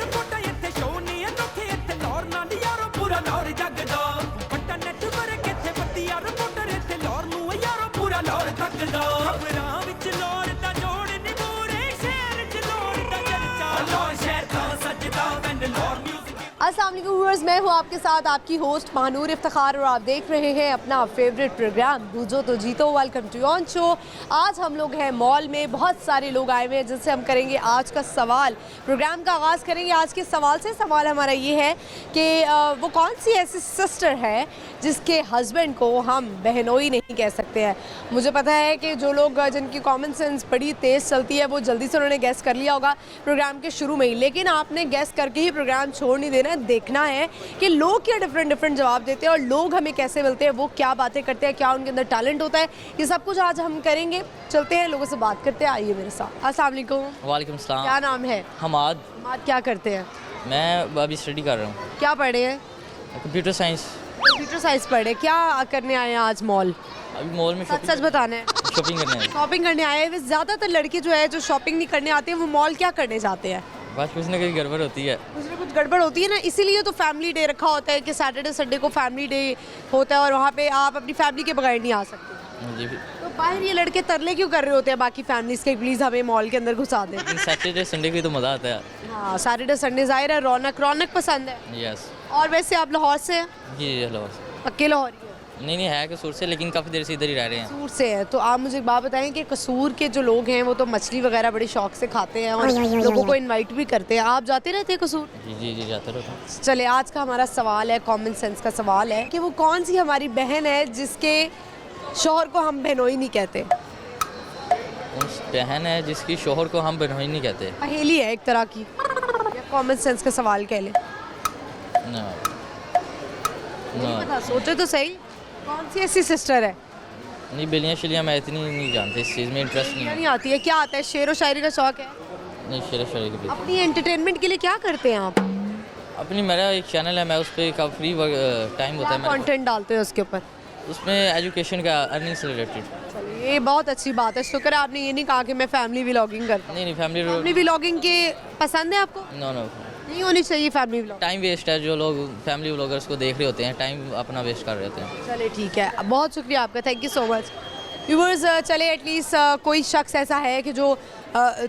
ਰਿਪੋਰਟਾਂ ਇੱਥੇ ਸ਼ੋ ਨਹੀਂ ਅਨੋਖੇ ਇੱਥੇ ਲੌਰ ਨਾਲ ਯਾਰੋ ਪੂਰਾ ਲੌਰ ਜਗਦਾ ਵੱਡਾ ਨੈਟਵਰਕ ਇੱਥੇ ਵੱਡੀਆਂ ਰਿਪੋਰਟਰ ਇੱਥੇ ਲੌਰ ਨੂੰ ਯਾਰੋ ਪੂਰਾ ਲੌਰ ਜਗਦਾ ਖਬਰਾਂ ਵਿੱਚ ਲੌਰ ਦਾ ਜੋੜ ਨੀ ਮੂਰੇ ਸ਼ਹਿਰ 'ਚ ਲੌਰ ਦਾ ਚਰਚਾ ਲੌਰ ਸ਼ਹਿਰ ਦਾ ਸੱਜਦਾ ਵੈਨ ਲੌਰ ਮਿਊਜ਼ਿਕ। अस्सलाम वालेकुम व्यूअर्स, मैं हूँ आपके साथ आपकी होस्ट महानूर इफ्तिखार और आप देख रहे हैं अपना फेवरेट प्रोग्राम बूझो तो जीतो। Welcome to on show. आज हम लोग हैं मॉल में, बहुत सारे लोग आए हुए हैं जिनसे हम करेंगे आज का सवाल। प्रोग्राम का आगाज़ करेंगे आज के सवाल से। सवाल हमारा ये है कि वो कौन सी ऐसी सिस्टर है जिसके हस्बैंड को हम बहनोई नहीं कह सकते हैं। मुझे पता है कि जो लोग जिनकी कॉमन सेंस बड़ी तेज़ चलती है वो जल्दी से उन्होंने गैस कर लिया होगा प्रोग्राम के शुरू में ही, लेकिन आपने गैस करके ही प्रोग्राम छोड़ नहीं देना। देखना है कि लोग क्या डिफरेंट जवाब देते हैं और लोग हमें कैसे मिलते हैं, वो क्या बातें करते हैं, क्या उनके अंदर टैलेंट होता है, ये सब कुछ आज हम करेंगे। चलते हैं, लोगों से बात करते हैं, आइए मेरे साथ। अस्सलाम वालेकुम। वालेकुम सलाम। क्या नाम है? हमाद। हमाद, क्या करते हैं? मैं अभी स्टडी कर रहा हूँ। क्या पढ़े हैं? Computer science. कंप्यूटर साइंस पढ़े। क्या करने आए हैं आज मॉल? अभी मॉल में सच बताना है। शॉपिंग करने आए। शॉपिंग करने आए हैं। ज़्यादातर लड़के जो है जो शॉपिंग नहीं करने आते हैं वो मॉल क्या करने जाते हैं? बस कुछ ना कुछ गड़बड़ होती है। कुछ ना कुछ गड़बड़ होती है ना, इसीलिए तो फैमिली डे रखा होता है कि सैटरडे संडे को फैमिली डे होता है और वहाँ पे आप अपनी फैमिली के बगैर नहीं आ सकते। जी। तो बाहर ये लड़के तरले क्यों कर रहे होते हैं बाकी फैमिलीज के, प्लीज़ हमें मॉल के अंदर घुसा दें। लेकिन सैटरडे संडे की तो मज़ा आता है। हाँ, सैटरडे संडे ज़ाहिर है रौनक पसंद है। यस। और वैसे आप लाहौर से हैं? जी हेलो। पक्के लाहौरी हैं? नहीं है कसूर से, लेकिन काफ़ी देर से इधर ही रह रहे हैं। कसूर से है। तो आप मुझे एक बात बताएं कि कसूर के जो लोग हैं वो तो मछली वगैरह बड़े शौक से खाते हैं और लोगों को इनवाइट भी करते हैं। आप जाते रहते हैं कसूर? जी जाते रहता हूँ। चले, आज का हमारा सवाल है, कॉमन सेंस का सवाल है कि वो कौन सी हमारी बहन है जिसके शौहर को हम बहनोई नहीं कहते। उस बहन है जिसकी शोहर को हम बहनोई नहीं कहते। पहेली है एक तरह की, कॉमन सेंस का सवाल कह ले। नो नहीं पता, सोचे तो सही। कौन सी ऐसी सिस्टर है? नहीं, बिलियाँ शिलियाँ मैं इतनी नहीं जानती, इस चीज़ में इंटरेस्ट नहीं है। नहीं आती है। क्या आता है? शेर व शायरी का शौक है? नहीं, शेर शायरी के भी। अपनी एंटरटेनमेंट के लिए क्या करते हैं आप? अपनी मेरा एक चैनल है, मैं उस पर का फ्री टाइम होता है मेरा, कंटेंट डालते हैं उसके ऊपर? उसमें एजुकेशन का, अर्निंग से रिलेटेड। चलिए, ये बहुत अच्छी बात है। शुक्र है आपने ये नहीं कहा कि मैं फैमिली व्लॉगिंग करता हूँ। नहीं फैमिली फैमिली व्लॉगिंग के पसंद है आपको? नो नहीं होनी चाहिए फैमिली व्लॉग। टाइम वेस्ट है, जो लोग फैमिली व्लॉगर्स को देख रहे होते हैं टाइम अपना वेस्ट कर रहे होते हैं। चले ठीक है, बहुत शुक्रिया आपका, thank you so much. Viewers, चले एटलीस्ट कोई शख्स ऐसा है कि जो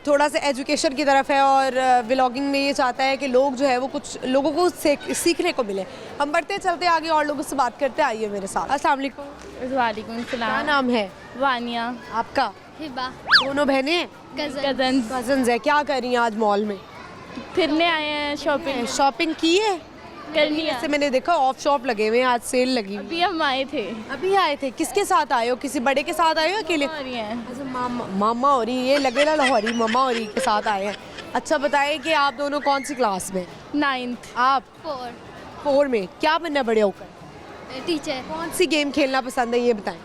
थोड़ा सा एजुकेशन की तरफ है और व्लॉगिंग में ये चाहता है कि लोग जो है वो कुछ लोगों को सीखने को मिले। हम बढ़ते चलते आगे और लोगों से बात करते, आइए मेरे साथ। अस्सलाम वालेकुम। वालेकुम क्या सलाम। नाम है? वानिया। आपका? हिबा। दोनों बहनें हैं? कजन्स है। क्या कर रही हैं आज मॉल में? फिरने आए हैं, शॉपिंग की है? करनी है। जैसे मैंने देखा ऑफ शॉप लगे हुए हैं, आज सेल लगी हुई। अभी हम आए थे। अभी आए थे? किसके साथ आए हो? किसी बड़े के साथ आए हो अकेले? आ रही हैं। अच्छा, मामा हो रही, ये लगे ना लाहौरी, मामा हो रही के साथ आए हैं। अच्छा बताएं कि आप दोनों कौन सी क्लास में? 9th। आप 4 में। क्या बनना बड़े होकर? टीचर। कौन सी गेम खेलना पसंद है ये बताएं।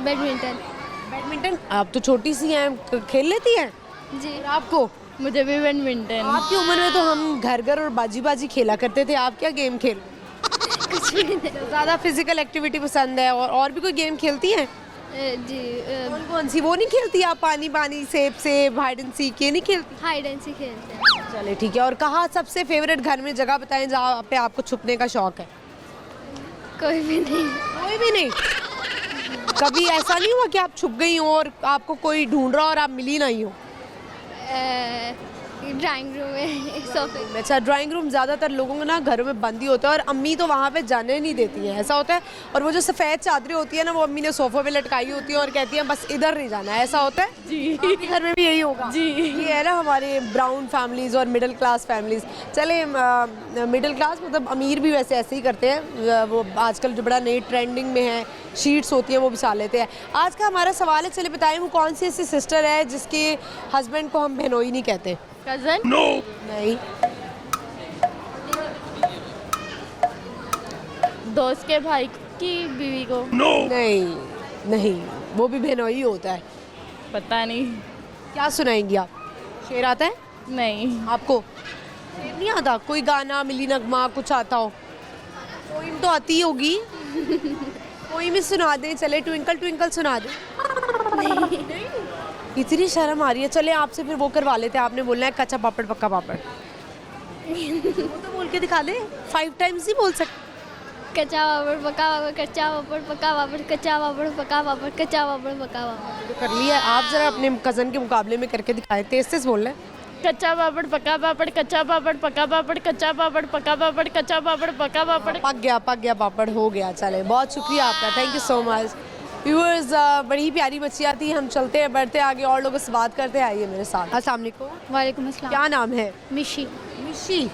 बैडमिंटन। आप तो छोटी सी हैं, खेल लेती हैं? जी। और आपको? मुझे भी बैडमिंटन। आपकी उम्र में तो हम घर और बाजी खेला करते थे, आप क्या गेम खेल? कुछ भी नहीं। ज़्यादा फिजिकल एक्टिविटी पसंद है और भी कोई गेम खेलती हैं? जी। कौन सी? वो नहीं खेलती आप? पानी सेब हाइड एंड सीक, ये नहीं खेलती? हाइड एंड सीक खेलते हैं। चले ठीक है। और कहाँ सबसे फेवरेट घर में जगह बताएं जहाँ पे आपको छुपने का शौक है? कोई भी नहीं। कोई भी नहीं? कभी ऐसा नहीं हुआ कि आप छुप गई हो और आपको कोई ढूंढ रहा और आप मिली नहीं हो? ड्राइंग रूम में, सोफे में। अच्छा, ड्राइंग रूम ज़्यादातर लोगों को ना घरों में बंद ही होता है और अम्मी तो वहाँ पे जाने नहीं देती हैं, ऐसा होता है। और वो जो सफ़ेद चादरें होती है ना, वो अम्मी ने सोफे पे लटकाई होती है और कहती हैं बस इधर नहीं जाना है, ऐसा होता है? जी। आपके घर में भी यही होगा? जी। ये है ना हमारे ब्राउन फैमिलीज़ और मिडिल क्लास फैमिलीज़। चले, मिडिल क्लास मतलब अमीर भी वैसे ऐसे ही करते हैं, वो आजकल जो बड़ा नई ट्रेंडिंग में है शीट्स होती हैं वो बिछा लेते हैं। आज का हमारा सवाल है, चले बताएं वो कौन सी ऐसी सिस्टर है जिसके हस्बैंड को हम बहनोई नहीं कहते? कजन। नहीं। दोस्त के भाई की बीवी को। नहीं, वो भी बहनोई होता है। पता नहीं। क्या सुनाएंगी आप? शेर आता है? नहीं। आपको शेर नहीं आता? कोई गाना, मिली नगमा कुछ आता हो? पोइम तो आती ही होगी। पोइम ही सुना दें। चले, ट्विंकल ट्विंकल सुना दें। नहीं। इतनी शर्म आ रही है। चले आपसे फिर वो करवा लेते हैं, आपने बोलना है कच्चा पापड़ पक्का पापड़। वो तो बोल के दिखा दे, 5 टाइम्स ही बोल सकते। कच्चा पापड़ पका पापड़, कच्चा पापड़ पका पापड़, कच्चा पापड़ पका पापड़, कच्चा पापड़ पका पापड़। तो कर लिया। आप जरा अपने कज़न के मुकाबले में करके दिखाए, तेज तेज बोल रहे हैं। कच्चा पापड़ पका पापड़, कच्चा पापड़ पका पापड़, कच्चा पापड़ पका पापड़, कच्चा पापड़ पका पापड़। पक गया पापड़ हो गया। चले, बहुत शुक्रिया आपका, thank you so much. Viewers, बड़ी प्यारी बच्चियाँ थी। हम चलते हैं, बढ़ते आगे, और लोगों से बात करते हैं। आइए मेरे साथ। अस्सलाम वालेकुम। वालेकुम अस्सलाम। क्या नाम है? मिशी। मिशी।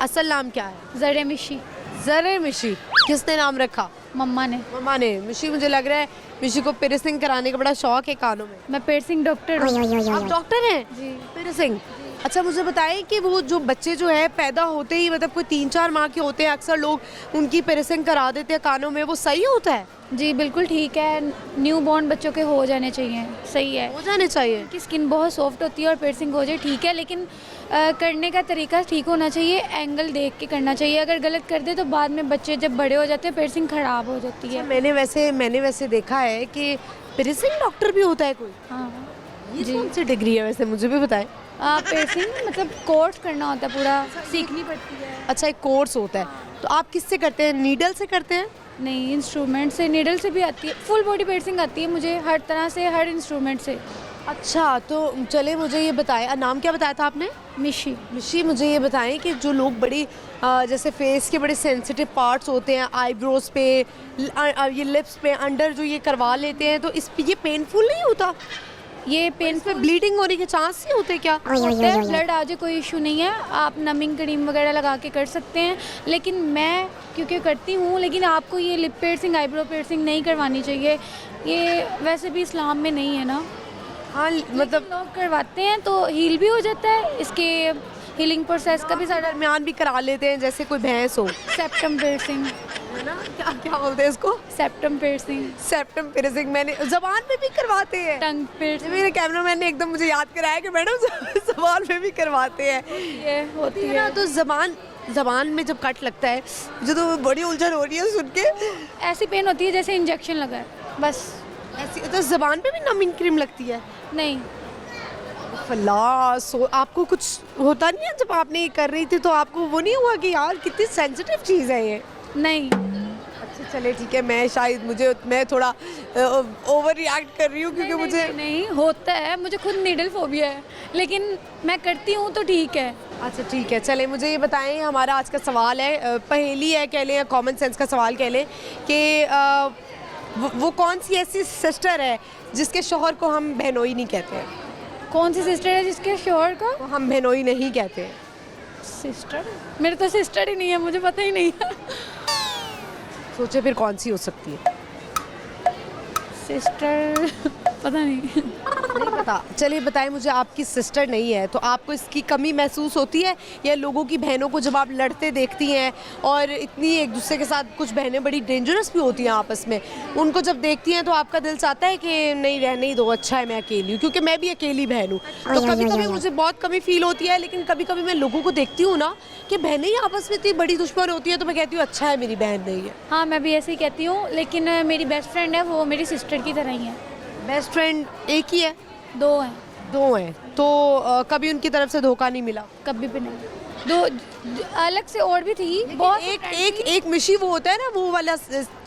असल नाम क्या है? जरे मिशी। जरे मिशी। किसने नाम रखा? मम्मा ने। मम्मा ने। मिशी, मुझे लग रहा है मिशी को पियर्सिंग कराने का बड़ा शौक है कानों में। मैं पियर्सिंग डॉक्टर हूँ। आप डॉक्टर हैं? जी। पियर्सिंग। अच्छा, मुझे बताएं कि वो जो बच्चे जो है पैदा होते ही, मतलब कोई 3-4 माह के होते हैं, अक्सर लोग उनकी पियर्सिंग करा देते हैं कानों में, वो सही होता है? जी बिल्कुल ठीक है। न्यू बॉर्न बच्चों के हो जाने चाहिए, सही है। हो जाने चाहिए। की स्किन बहुत सॉफ्ट होती है और पियर्सिंग हो जाए ठीक है, लेकिन करने का तरीका ठीक होना चाहिए, एंगल देख के करना चाहिए। अगर गलत कर दे तो बाद में बच्चे जब बड़े हो जाते हैं पियर्सिंग ख़राब हो जाती है। मैंने वैसे देखा है कि पियर्सिंग डॉक्टर भी होता है कोई। हाँ ये कौन सी डिग्री है वैसे, मुझे भी बताएं। पियर्सिंग मतलब कोर्स करना होता है, पूरा सीखनी पड़ती है। अच्छा, एक कोर्स होता है। तो आप किससे करते हैं? नीडल से करते हैं? नहीं, इंस्ट्रूमेंट से। नीडल से भी आती है, फुल बॉडी पियर्सिंग आती है मुझे, हर तरह से, हर इंस्ट्रूमेंट से। अच्छा, तो चले मुझे ये बताएं, नाम क्या बताया था आपने? मिशी। मिशी, मुझे ये बताएं कि जो लोग बड़ी जैसे फेस के बड़े सेंसिटिव पार्ट्स होते हैं, आईब्रोज पे, ये लिप्स पे, अंडर जो ये करवा लेते हैं, तो इस ये पेनफुल नहीं होता? ये पेन पे ब्लीडिंग होने के चांस ही होते क्या? ब्लड आ जाए कोई इशू नहीं है, आप नमिंग क्रीम वगैरह लगा के कर सकते हैं। लेकिन मैं क्योंकि करती हूँ, लेकिन आपको ये लिप पियर्सिंग, आईब्रो पियर्सिंग नहीं करवानी चाहिए। ये वैसे भी इस्लाम में नहीं है ना। हाँ, मतलब लोग करवाते हैं तो हील भी हो जाता है, इसके हीलिंग प्रोसेस का भी सारा दरमियान भी करा लेते हैं, जैसे कोई भैंस हो। सेप्टम पियर्सिंग है ना? क्या क्या बोलते हैं इसको? Septum piercing. सेप्टम पियर्सिंग मैंने ज़बान पे भी करवाते हैं। टंग पियर्सिंग। मेरे कैमरामैन ने एकदम मुझे याद कराया कि मैडम ज़बान पे भी करवाते हैं। ये होती है ना, तो ज़बान में जब कट लगता है, मुझे तो बड़ी उलझन हो रही है सुन के। ऐसी पेन होती है जैसे इंजेक्शन लगा है, बस ऐसी। तो ज़बान पे भी नमिंग क्रीम लगती है? नहीं। फला, आपको कुछ होता नहीं है जब आपने ये कर रही थी, तो आपको वो नहीं हुआ कि यार कितनी सेंसिटिव चीज़ है ये? नहीं। अच्छा, चले ठीक है। मैं थोड़ा ओवर रिएक्ट कर रही हूँ क्योंकि मुझे नहीं होता है, मुझे खुद नीडल फोबिया है, लेकिन मैं करती हूँ तो ठीक है। अच्छा ठीक है। चले, मुझे ये बताएं, हमारा आज का सवाल है, पहेली है कह लें या कॉमन सेंस का सवाल कह लें, कि वो कौन सी ऐसी सिस्टर है जिसके शौहर को हम बहनोई नहीं कहते हैं? कौन सी सिस्टर है जिसके शोहर को वो हम बहनोई नहीं कहते हैं? सिस्टर? मेरे तो सिस्टर ही नहीं है, मुझे पता ही नहीं है। सोचे फिर कौन सी हो सकती है? सिस्टर पता नहीं पता। चलिए बताएं मुझे, आपकी सिस्टर नहीं है तो आपको इसकी कमी महसूस होती है, या लोगों की बहनों को जब आप लड़ते देखती हैं, और इतनी एक दूसरे के साथ, कुछ बहनें बड़ी डेंजरस भी होती हैं आपस में, उनको जब देखती हैं तो आपका दिल चाहता है कि नहीं, रहने ही दो, अच्छा है मैं अकेली हूँ? क्योंकि मैं भी अकेली बहन हूँ, तो कभी कभी मुझे बहुत कमी फील होती है, लेकिन कभी कभी मैं लोगों को देखती हूँ ना कि बहनें ही आपस में इतनी बड़ी दुश्मन होती है, तो मैं कहती हूँ अच्छा है मेरी बहन नहीं है। हाँ, मैं भी ऐसे ही कहती हूँ, लेकिन मेरी बेस्ट फ्रेंड है, वो मेरी सिस्टर की तरह ही है। बेस्ट फ्रेंड एक ही है? दो हैं। दो हैं, तो कभी उनकी तरफ से धोखा नहीं मिला? कभी भी नहीं। दो अलग से और भी थी बहुत। एक मिशी वो होता है ना, वो वाला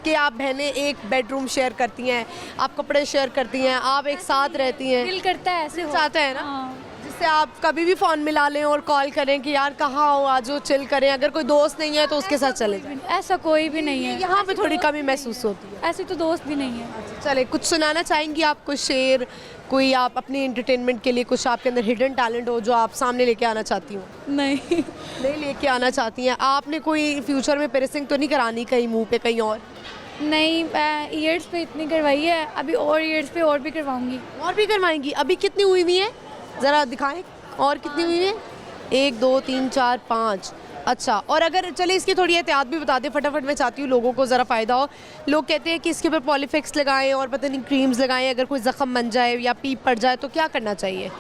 कि आप बहनें एक बेडरूम शेयर करती हैं, आप कपड़े शेयर करती हैं, आप एक साथ रहती हैं, दिल करता है ऐसे हो। चाहता है ना। हाँ। जिससे आप कभी भी फ़ोन मिला लें और कॉल करें कि यार कहाँ हो, आज वो चिल करें, अगर कोई दोस्त नहीं है तो उसके साथ चले जाएं। ऐसा कोई भी नहीं है, यहाँ पे थोड़ी कमी महसूस होती है। ऐसे तो दोस्त भी नहीं है। चले, कुछ सुनाना चाहेंगी आप? कोई शेर, कोई आप अपने एंटरटेनमेंट के लिए कुछ आपके अंदर हिडन टैलेंट हो जो आप सामने लेके आना चाहती हो? नहीं लेके आना चाहती हैं? आपने कोई फ्यूचर में पियर्सिंग तो नहीं करानी कहीं मुंह पे, कहीं और? नहीं, ईयर्स पे इतनी करवाई है, अभी और ईयर्स पे और भी करवाऊंगी। और भी करवाएंगी? अभी कितनी हुई हुई है, ज़रा दिखाएं, और कितनी हुई है? 1 2 3 4 5 अच्छा, और अगर चले इसकी थोड़ी एहतियात भी बता दें फटाफट, मैं चाहती हूँ लोगों को ज़रा फ़ायदा हो। लोग कहते हैं कि इसके ऊपर पॉलीफिक्स लगाएं और पता नहीं क्रीम्स लगाएं, अगर कोई ज़ख़म बन जाए या पीप पड़ जाए तो क्या करना चाहिए?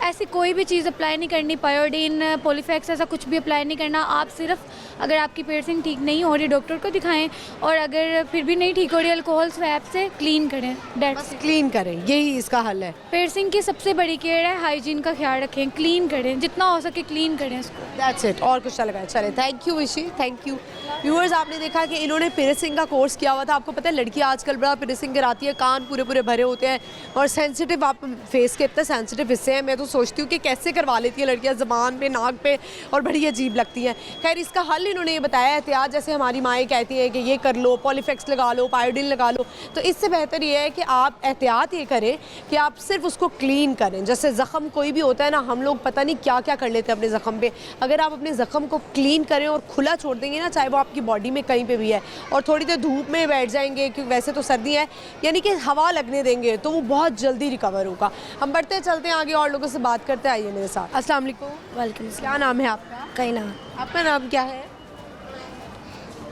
ऐसी कोई भी चीज़ अप्लाई नहीं करनी, पायोडीन, पॉलीफैक्स, ऐसा कुछ भी अप्लाई नहीं करना। आप सिर्फ अगर आपकी पियर्सिंग ठीक नहीं हो रही डॉक्टर को दिखाएं, और अगर फिर भी नहीं ठीक हो रही अल्कोहल स्वैब से क्लीन करें। बस क्लीन करें, यही इसका हल है। पियर्सिंग की सबसे बड़ी केयर है हाइजीन का ख्याल रखें, क्लीन करें, जितना हो सके क्लीन करें इसको। दैट्स इट, और कुछ लगाए। चले, थैंक यू विशी, थैंक यू। व्यूअर्स, आपने देखा कि इन्होंने पियर्सिंग का कोर्स किया हुआ था। आपको पता है लड़की आजकल बड़ा पियर्सिंग कराती है, कान पूरे पूरे भरे होते हैं और सेंसिटिव, आप फेस के इतने सेंसिटिव हिस्से हैं, मैं तो सोचती हूँ कि कैसे करवा लेती है लड़कियाँ ज़बान पे, नाक पे, और बड़ी अजीब लगती हैं। खैर, इसका हल इन्होंने ये बताया, एहतियात जैसे हमारी माएँ कहती हैं कि ये कर लो, पॉलीफिक्स लगा लो, पायोडीन लगा लो, तो इससे बेहतर ये है कि आप एहतियात ये करें कि आप सिर्फ उसको क्लीन करें। जैसे ज़ख़म कोई भी होता है ना, हम लोग पता नहीं क्या क्या कर लेते हैं अपने ज़ख़म पे। अगर आप अपने ज़ख़म को क्लीन करें और खुला छोड़ देंगे ना, चाहे वो आपकी बॉडी में कहीं पे भी है, और थोड़ी देर धूप में बैठ जाएंगे, क्योंकि वैसे तो सर्दी है, यानी कि हवा लगने देंगे, तो वो बहुत जल्दी रिकवर होगा। हम बढ़ते चलते हैं आगे और लोगों से बात करते, आइए मेरे साथ। अस्सलाम वालेकुम। वेलकम। क्या नाम है आपका? कैला। आपका नाम क्या है?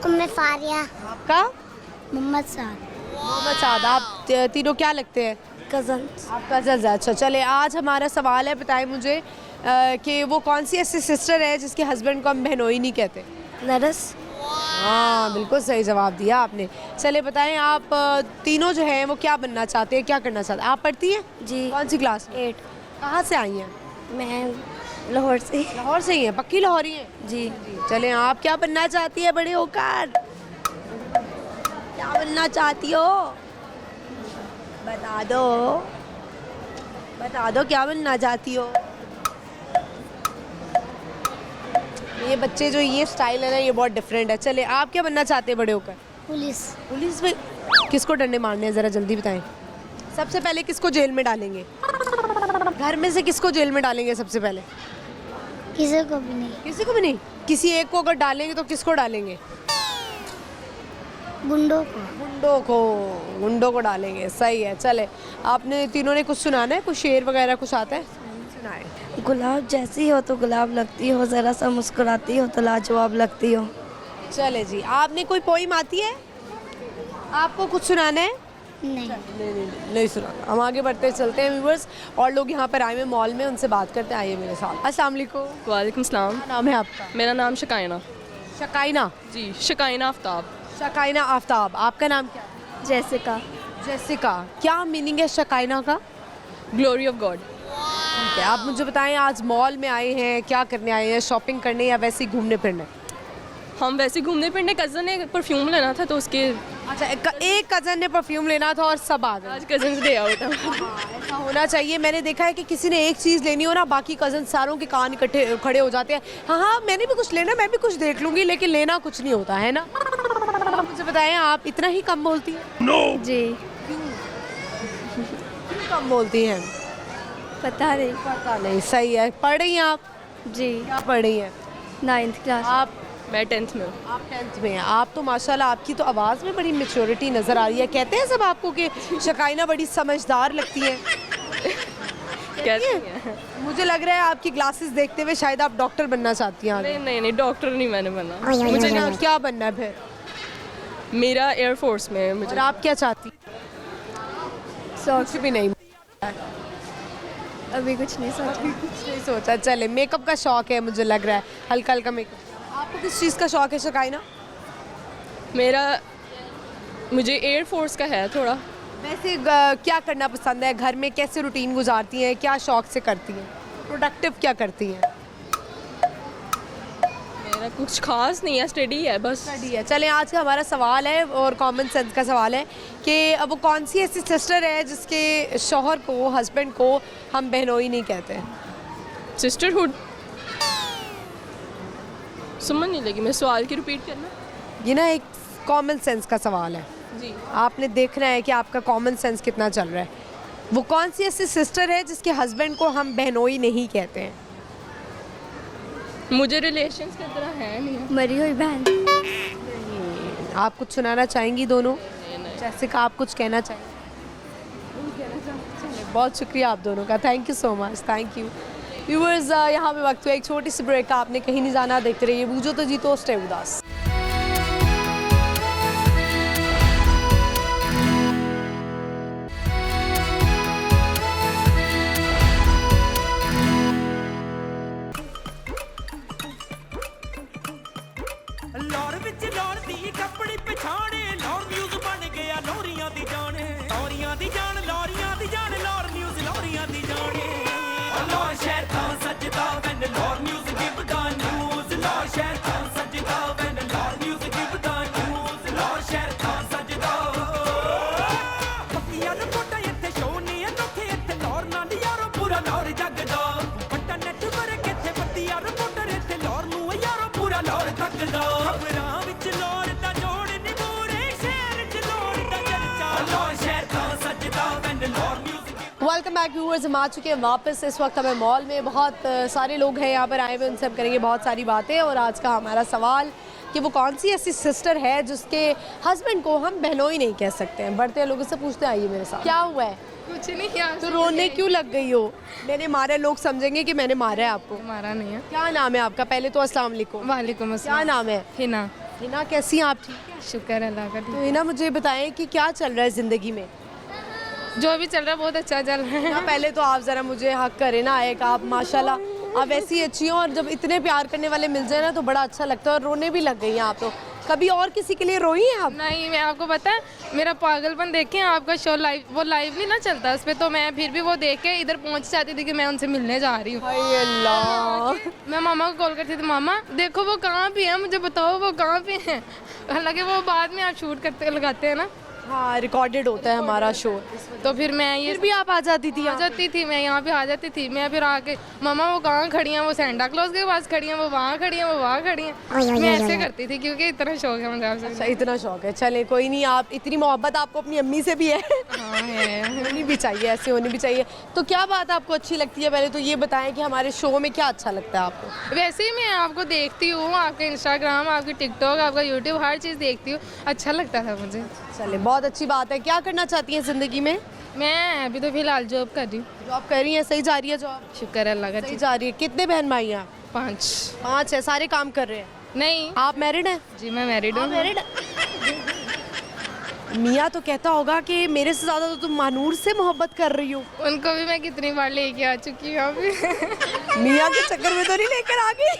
उम्मे फारिया। आपका? मोहम्मद साद। मोहम्मद साद। आप तीनों क्या लगते हैं? कज़न। आपका जल्द। अच्छा, चले, आज हमारा सवाल है, बताएं मुझे कि वो कौन सी ऐसी सिस्टर है जिसके हस्बैंड को हम बहनोई नहीं कहते? नरस। हाँ, बिल्कुल सही जवाब दिया आपने। चले, बताएं आप तीनों जो हैं वो क्या बनना चाहते हैं, क्या करना चाहते हैं? आप पढ़ती हैं? जी। कौन सी क्लास में? 8। कहाँ से आई हैं? मैं लाहौर से। लाहौर से ही हैं? पक्की लाहौरी हैं? जी। चलें, आप क्या बनना चाहती है बड़े होकर? क्या बनना चाहती हो? बता दो, बता दो क्या बनना चाहती हो? ये बच्चे जो ये स्टाइल है ना, ये बहुत डिफरेंट है। चले, आप क्या बनना चाहते हैं बड़े होकर? पुलिस। पुलिस में? किसको डंडे मारने हैं, ज़रा जल्दी बताएं। सबसे पहले किसको जेल में डालेंगे? घर में से किसको जेल में डालेंगे सबसे पहले? किसी को भी नहीं। किसी को भी नहीं? किसी एक को अगर डालेंगे तो किसको डालेंगे? गुंडों को। गुंडों को डालेंगे। सही है। चले, आपने तीनों ने कुछ सुनाना है, कुछ शेर वगैरह कुछ आता है? सुनाए। गुलाब जैसी हो तो गुलाब लगती हो, ज़रा सा मुस्कुराती हो तो लाजवाब लगती हो। चले जी, आपने कोई पोइम आती है? आपको कुछ सुनाना है? नहीं। नहीं सुनाना। हम आगे बढ़ते चलते हैं व्यूअर्स, और लोग यहाँ पर आए हुए मॉल में, उनसे बात करते हैं। आइए मेरे साथ। अस्सलाम वालेकुम। वालेकुम सलाम। क्या नाम है आपका? मेरा नाम शकाइना। शकाइना। जी, शकाइना आफ्ताब। शकाइना आफ्ताब। आपका नाम क्या? जैसिका। जेसिका। क्या मीनिंग है शकाइना का? Glory of God. ठीक है, आप मुझे बताएं, आज मॉल में आए हैं, क्या करने आए हैं? शॉपिंग करने या वैसे ही घूमने फिरने? हम वैसे घूमने फिरने, कज़न ने परफ्यूम लेना था तो उसके। अच्छा, एक कज़न ने परफ्यूम लेना था और सब आ गए। आज कज़न डे आउट है। ऐसा होना चाहिए। मैंने देखा है कि किसी ने एक चीज़ लेनी हो ना, बाकी कज़न सारों के कान इकट्ठे खड़े हो जाते हैं। हाँ हाँ, मैंने भी कुछ लेना, मैं भी कुछ देख लूँगी, लेकिन लेना कुछ नहीं होता है ना। आप मुझे बताएं, आप इतना ही कम बोलती हैं? जी। क्यों कम बोलती हैं? पता नहीं। पता नहीं। सही है। पढ़ रही हैं आप? जी। क्या पढ़ रही हैं? 9th class. आप? मैं 10th में हूँ। आप 10th में हैं। आप तो माशाल्लाह, आपकी तो आवाज़ में बड़ी मैच्योरिटी नज़र आ रही है। कहते हैं सब आपको कि शकाइना बड़ी समझदार लगती है। कहती हैं। मुझे लग रहा है आपकी ग्लासेस देखते हुए शायद आप डॉक्टर बनना चाहती हैं आगे। नहीं, डॉक्टर नहीं मैंने बना। मुझे ना क्या बनना है फिर? मेरा एयरफोर्स में है और मुझे। आप क्या चाहती? कुछ भी नहीं। अभी कुछ नहीं सोचा। कुछ नहीं सोचा। चले, मेकअप का शौक है मुझे लग रहा है, हल्का हल्का मेकअप। आपको किस चीज़ का शौक है शकाइना? मुझे एयरफोर्स का है थोड़ा। वैसे क्या करना पसंद है? घर में कैसे रूटीन गुजारती हैं? क्या शौक से करती हैं? प्रोडक्टिव क्या करती हैं? मेरा कुछ खास नहीं है, स्टडी है बस। स्टडी है। चलें, आज का हमारा सवाल है और कॉमन सेंस का सवाल है कि वो कौन सी ऐसी सिस्टर है जिसके शौहर को, हस्बैंड को हम बहनोई नहीं कहते? सिस्टरहुड। समझ नहीं लगी, मैं सवाल की रिपीट करना। ये ना एक कॉमन सेंस का सवाल है, जी। आपने देखना है कि आपका कॉमन सेंस कितना चल रहा है। वो कौन सी ऐसी सिस्टर है जिसके हस्बैंड को हम बहनोई नहीं कहते हैं? मुझे रिलेशंस की तरह है नहीं। मरी हुई बहन। आप कुछ सुनाना चाहेंगी दोनों? जैसे कि आप कुछ कहना चाहेंगे? बहुत शुक्रिया आप दोनों का, thank you so much, thank you. Viewers यहाँ पे वक्त हुआ एक छोटी सी ब्रेक का। आपने कहीं नहीं जाना, देखते रहिए बूझो तो जीतो, स्टे विद अस। ਲੌਰ ਵਿੱਚ ਲੌਰ ਦੀ ਕੱਪੜੀ ਪਛਾਣੇ ਲੌਰ ਨਿਊਜ਼ ਬਣ ਗਿਆ ਲੋਰੀਆਂ ਦੀ ਜਾਣ, ਲੋਰੀਆਂ ਦੀ ਜਾਣ, ਲੋਰੀਆਂ ਦੀ ਜਾਣ, ਲੌਰ ਨਿਊਜ਼ ਲੋਰੀਆਂ ਦੀ ਜਾਣੇ। ਲੌਰ ਸ਼ਹਿਰ ਤਾਂ ਸੱਜਦਾ ਵੈਨ ਲੌਰ ਨਿਊਜ਼ ਗਿਵਦਾ ਨਿਊਜ਼, ਲੌਰ ਸ਼ਹਿਰ ਤਾਂ ਸੱਜਦਾ ਵੈਨ ਲੌਰ ਨਿਊਜ਼ ਗਿਵਦਾ ਨਿਊਜ਼, ਲੌਰ ਸ਼ਹਿਰ ਤਾਂ ਸੱਜਦਾ। ਪੱਕੀਆਂ ਰਿਪੋਰਟਾਂ ਇੱਥੇ ਸ਼ੋਅ ਨਹੀਂ ਅਨੋਖੇ, ਇੱਥੇ ਲੌਰ ਨਾਲ ਯਾਰੋ ਪੂਰਾ ਲੌਰ ਜਗਦਾ। ਵੱਡਾ ਨੈਟਵਰਕ ਇੱਥੇ ਵੱਡੀਆਂ ਰਿਪੋਰਟਰ, ਇੱਥੇ ਲੌਰ ਨੂੰ ਯਾਰੋ ਪੂਰਾ ਲੌਰ ਤੱਕਦਾ। ਖਬਰਾਂ ਵਿੱਚ ਲੌਰ ਦਾ ਜੋੜ ਨੀ ਮੂਰੇ, ਸ਼ਹਿਰ 'ਚ ਲੌਰ ਦਾ ਚਰਚਾ, ਲੌਰ ਸ਼ਹਿਰ ਤਾਂ ਸੱਜਦਾ when Laur news. Welcome back viewers, हम आ चुके हैं वापस। इस वक्त हमें मॉल में बहुत सारे लोग हैं यहाँ पर आए हुए, उनसे हम करेंगे बहुत सारी बातें। और आज का हमारा सवाल कि वो कौन सी ऐसी सिस्टर है जिसके हस्बैंड को हम बहनोई नहीं कह सकते हैं। बढ़ते हैं लोगों से पूछते हैं, आइए मेरे साथ। क्या हुआ है? कुछ नहीं यार। तो रोने क्यों लग गई हो? मैंने मारा, लोग समझेंगे कि मैंने मारा है आपको। हमारा नहीं है। क्या नाम है आपका? पहले तो अस्सलाम वालेकुम। वालेकुम क्या अस्सलाम। नाम है? हिना। हिना, कैसी हैं आप? ठीक है। शुक्र है अल्लाह का। तो हिना मुझे बताएं कि क्या चल रहा है ज़िंदगी में? जो भी चल रहा है बहुत अच्छा चल रहा है। ना पहले तो आप ज़रा मुझे हक करें ना, एक आप माशाल्लाह आप ऐसी अच्छी हो, और जब इतने प्यार करने वाले मिल जाए ना तो बड़ा अच्छा लगता है। और रोने भी लग गई हैं आप तो। कभी और किसी के लिए रोई हैं आप? नहीं, मैं आपको पता है मेरा पागलपन देखें आपका शो लाइव, वो लाइव नहीं ना चलता उस पर, तो मैं फिर भी वो देख के इधर पहुंच जाती थी कि मैं उनसे मिलने जा रही हूँ। हाय अल्लाह। मैं मामा को कॉल करती थी, मामा देखो वो कहाँ पे है, मुझे बताओ वो कहाँ पे है। हालांकि वो बाद में आप शूट करते लगाते हैं ना, हाँ रिकॉर्डेड होता है हमारा शो। तो फिर मैं ये फिर भी आप आ जाती थी आ यहाँ? जाती थी, मैं यहाँ पे आ जाती थी। मैं फिर आके मामा वो कहाँ खड़ी हैं, वो सेंटा क्लॉज के पास खड़ी हैं, वो वहाँ खड़ी हैं, वो वहाँ खड़ी हैं। मैं ऐसे करती थी क्योंकि इतना शौक है मुझे आपसे। अच्छा, इतना शौक है। चले कोई नहीं, आप इतनी मोहब्बत आपको अपनी अम्मी से भी है। हाँ है। होनी भी चाहिए, ऐसे होनी भी चाहिए। तो क्या बात आपको अच्छी लगती है? पहले तो ये बताएं कि हमारे शो में क्या अच्छा लगता है आपको? वैसे ही मैं आपको देखती हूँ, आपका इंस्टाग्राम, आपकी टिकटॉक, आपका यूट्यूब, हर चीज़ देखती हूँ। अच्छा लगता था मुझे। चले बहुत अच्छी बात है। क्या करना चाहती हैं ज़िंदगी में? मैं अभी तो फिलहाल जॉब कर रही हूँ। जॉब कर रही हैं? सही जा रही है जॉब? शुक्र है अल्लाह का। सही जा रही है। कितने बहन भाई हैं आप? 5। 5 है। सारे काम कर रहे हैं? नहीं आप मैरिड हैं? जी, मैं मैरिड हूँ। मैरिड। मियाँ तो कहता होगा कि मेरे से ज़्यादा तो तुम महानूर से मोहब्बत कर रही हो। उनको भी मैं कितनी बार लेके आ चुकी हूँ अभी। मियाँ के चक्कर में तो नहीं लेकर आ गई?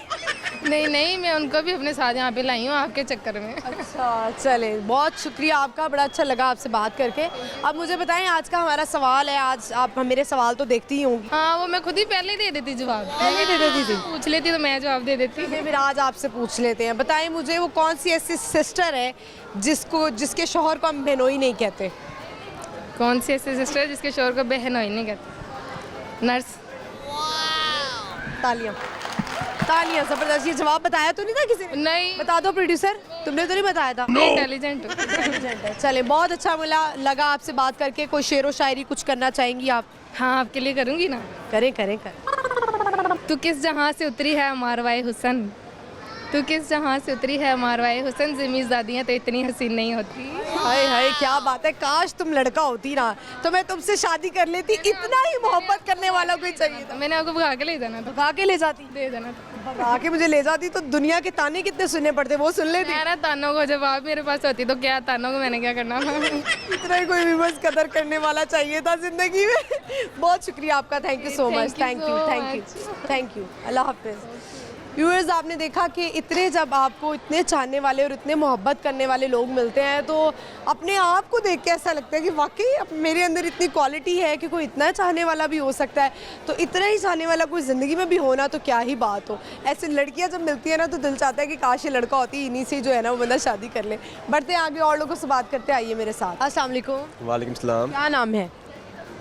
नहीं नहीं, मैं उनको भी अपने साथ यहाँ पे लाई हूँ आपके चक्कर में। अच्छा चले, बहुत शुक्रिया आपका, बड़ा अच्छा लगा आपसे बात करके। अब मुझे बताएं, आज का हमारा सवाल है। आज आप मेरे सवाल तो देखती ही होंगी। हाँ, वो मैं खुद ही पहले ही दे देती जवाब। पहले दे देती थी? पूछ लेती तो मैं जवाब दे देती। फिर आज आपसे पूछ लेते हैं। बताएं मुझे, वो कौन सी ऐसी सिस्टर है जिसके शौहर को हम बहनोई नहीं कहते? कौन सी ऐसी सिस्टर है जिसके शोर को बहन होई नहीं कहते? नर्स। तालियां तालियां, जबरदस्त। ये जवाब बताया तो नहीं था किसी ने? नहीं। बता दो प्रोड्यूसर, तुमने तो नहीं बताया था। इंटेलिजेंट। इंटेलिजेंट है। चले, बहुत अच्छा लगा आपसे बात करके। कोई शेरो शायरी कुछ करना चाहेंगी आप? हाँ, आपके लिए करूँगी ना। करें करें करें। तू किस जहाँ से उतरी है मारवाए हुसन, तू किस जहाँ से उतरी है मारवाए हुसन, ज़मीज़ादियाँ तो इतनी हसीन नहीं होती। हाय हाय, क्या बात है। काश तुम लड़का होती ना तो मैं तुमसे शादी कर लेती। इतना ही मोहब्बत करने वाला कोई चाहिए था। मैंने आपको भगा के ले जाना था। भगा के ले जाती? दे देना था। भगा के मुझे ले जाती तो दुनिया के ताने कितने सुनने पड़ते, वो सुन लेती। मेरा तानों को जब आप मेरे पास होती तो क्या तानों को मैंने क्या करना था। इतना ही कोई भी बस कदर करने वाला चाहिए था जिंदगी में। बहुत शुक्रिया आपका, thank you so much. Thank you thank you thank you. अल्लाह हाफिज़। व्यूअर्स, आपने देखा कि इतने जब आपको इतने चाहने वाले और इतने मोहब्बत करने वाले लोग मिलते हैं तो अपने आप को देख के ऐसा लगता है कि वाकई अब मेरे अंदर इतनी क्वालिटी है कि कोई इतना चाहने वाला भी हो सकता है। तो इतना ही चाहने वाला कोई ज़िंदगी में भी होना तो क्या ही बात हो। ऐसे लड़कियां जब मिलती है ना तो दिल चाहता है कि काश ये लड़का होती, इन्हीं से जो है ना वो बंदा शादी कर ले। बढ़ते आगे और लोगों से बात करते, आइए मेरे साथ। अस्सलाम वालेकुम। वालेकुम सलाम। क्या नाम है?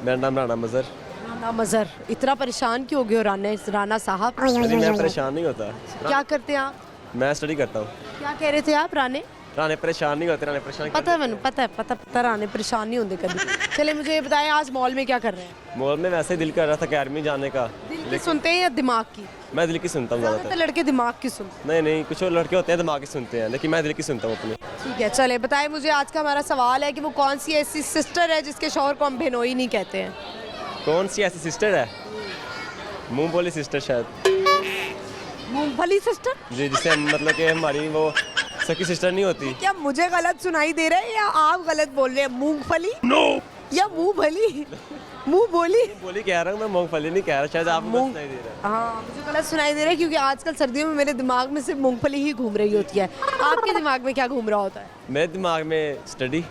मेरा नाम राना मज़र। राना मज़र। इतना परेशान क्यों हो गए हो राना साहब? अरे मैं परेशान नहीं होता। क्या करते हैं आप? मैं स्टडी करता हूँ। क्या कह रहे थे आप? राने परेशान नहीं होते, राने परेशान पता है मैंने, पता राने परेशान नहीं होते कभी। चले मुझे ये बताएं, आज मॉल में क्या कर रहे हैं? मॉल में वैसे ही दिल कर रहा था अकेडमी जाने का। दिल की सुनते हैं या दिमाग की? मैं दिल की सुनता हूँ ज़्यादातर ज़्यादातर। लड़के दिमाग की सुनते नहीं, कुछ और लड़के होते हैं दिमाग की सुनते हैं, लेकिन मैं दिल की सुनता हूँ अपनी। हैं। ठीक है, चले बताएं मुझे, आज का हमारा सवाल है कि वो कौन सी ऐसी सिस्टर है जिसके शौहर को हम बहनोई नहीं कहते हैं? कौन सी ऐसी सिस्टर है? मूंगफली सिस्टर शायद। मूंगफली सिस्टर? जी, जिसे हम मतलब कि हमारी वो सकी सिस्टर नहीं होती। क्या मुझे गलत सुनाई दे रहा है या आप गलत बोल रहे हैं? मूंगफली या मुंह भली? मुंह बोली? बोली कह रहा हूँ मैं, मूंगफली नहीं कह रहा, शायद आपको गलत सुनाई दे रहा है। हाँ, मुझे गलत सुनाई दे रहा है क्योंकि आजकल सर्दियों में मेरे दिमाग में सिर्फ मूंगफली ही घूम रही होती है। आपके दिमाग में क्या घूम रहा होता है? मेरे दिमाग में स्टडी,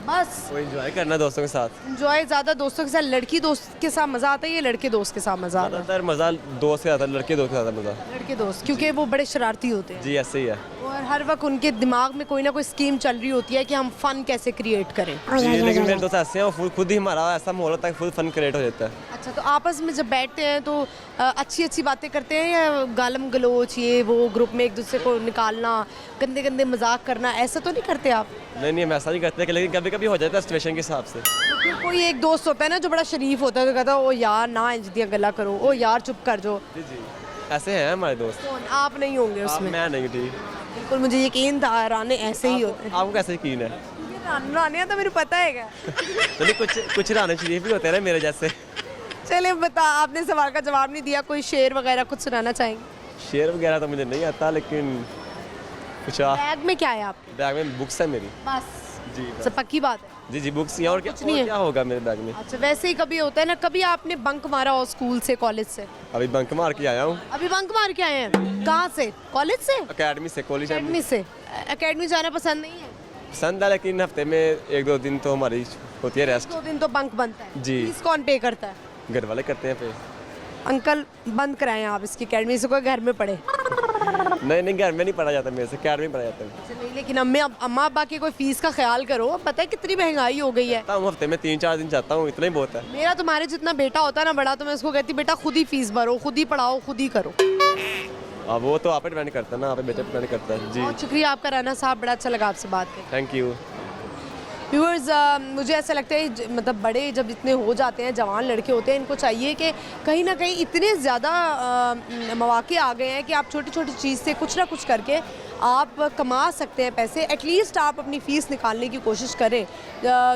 बस वो एंजॉय करना दोस्तों के साथ। एंजॉय ज़्यादा दोस्तों के साथ, लड़की दोस्त के साथ मज़ा आता है या लड़के दोस्त के साथ मज़ा आता है? ज़्यादातर मज़ा दोस्त के साथ आता है, लड़के दोस्त के साथ आता है मज़ा। लड़के दोस्त, क्योंकि वो बड़े शरारती होते हैं जी ऐसे ही है। और हर वक्त उनके दिमाग में कोई ना कोई स्कीम चल रही होती है कि हम फन कैसे क्रिएट करें। जी, लेकिन मेरे दोस्त ऐसे हैं, वो खुद ही हमारा ऐसा माहौल होता है, खुद फन क्रिएट हो जाता है। अच्छा, तो आपस में जब बैठते हैं तो अच्छी अच्छी बातें करते हैं या गालम गलोच ये वो ग्रुप में एक दूसरे को निकालना, गंदे गंदे मजाक करना, ऐसा तो नहीं करते आप? नहीं हम ऐसा नहीं करते, लेकिन कभी कभी हो जाता है सिचुएशन के हिसाब से। तो फिर कोई एक दोस्त होता है ना जो बड़ा शरीफ होता है, तो कहता है ओ यार ना इंज दिया गला करो, ओ यार चुप कर जो। जी ऐसे हैं हमारे दोस्त। कौन? आप नहीं होंगे उसमें? मैं नहीं ठीक। बिल्कुल, मुझे यकीन था राने ऐसे ही होते हैं। आपको कैसे यकीन है? राने तो मेरे पता है क्या। चलिए कुछ रहने चाहिए भी होते हैं ना मेरे जैसे। चलिए बता, आपने सवाल का जवाब नहीं दिया, कोई शेर वगैरह कुछ सुनाना चाहेंगे? शेर वगैरह तो मुझे नहीं आता, लेकिन कुछ बैग में क्या है आपके? बैग में बुक्स है मेरी। बस जी सब पक्की बात है। जी बुक्स ही हैं, और कुछ नहीं है। क्या होगा मेरे बैग में? अच्छा, वैसे ही कभी होता है ना, कभी आपने बंक मारा हो स्कूल से, कॉलेज से? अभी बंक मार के आया हूँ अभी बंक मार के आए हैं? कहाँ से? कॉलेज से? अकेडमी से, कॉलेज एकेडमी से? एकेडमी जाना पसंद नहीं है? पसंद है, लेकिन हफ्ते में 1-2 दिन तो हमारी होती है रेस्ट। 2 दिन तो बंक बनता है। जी। फीस कौन पे करता है? घर वाले करते हैं पे। अंकल बंद कराएं आप इसकी एकेडमी से, कोई घर में पढ़े। नहीं घर में नहीं पढ़ा जाता मेरे से, अकेडमी में पढ़ा जाता है। अच्छा, नहीं, लेकिन अम्मा अब्बा की कोई फीस का ख्याल करो, पता है कितनी महंगाई हो गई है। हम हफ्ते में 3-4 दिन जाता हूँ, इतना ही बहुत है। मेरा तुम्हारे जितना बेटा होता ना बड़ा, तो मैं उसको कहती बेटा खुद ही फीस भरो, खुद ही पढ़ाओ, खुद ही करो। अब वो तो आप पे डिपेंड करता है ना, आप पे बेटे पे डिपेंड करता है। जी बहुत शुक्रिया आपका राना साहब, बड़ा अच्छा लगा आपसे बात करके। Thank you. व्यूअर्स, मुझे ऐसा लगता है मतलब बड़े जब इतने हो जाते हैं, जवान लड़के होते हैं, इनको चाहिए कि कहीं ना कहीं इतने ज़्यादा मौके आ गए हैं कि आप छोटी छोटी चीज़ से कुछ ना कुछ करके आप कमा सकते हैं पैसे। एटलीस्ट आप अपनी फ़ीस निकालने की कोशिश करें।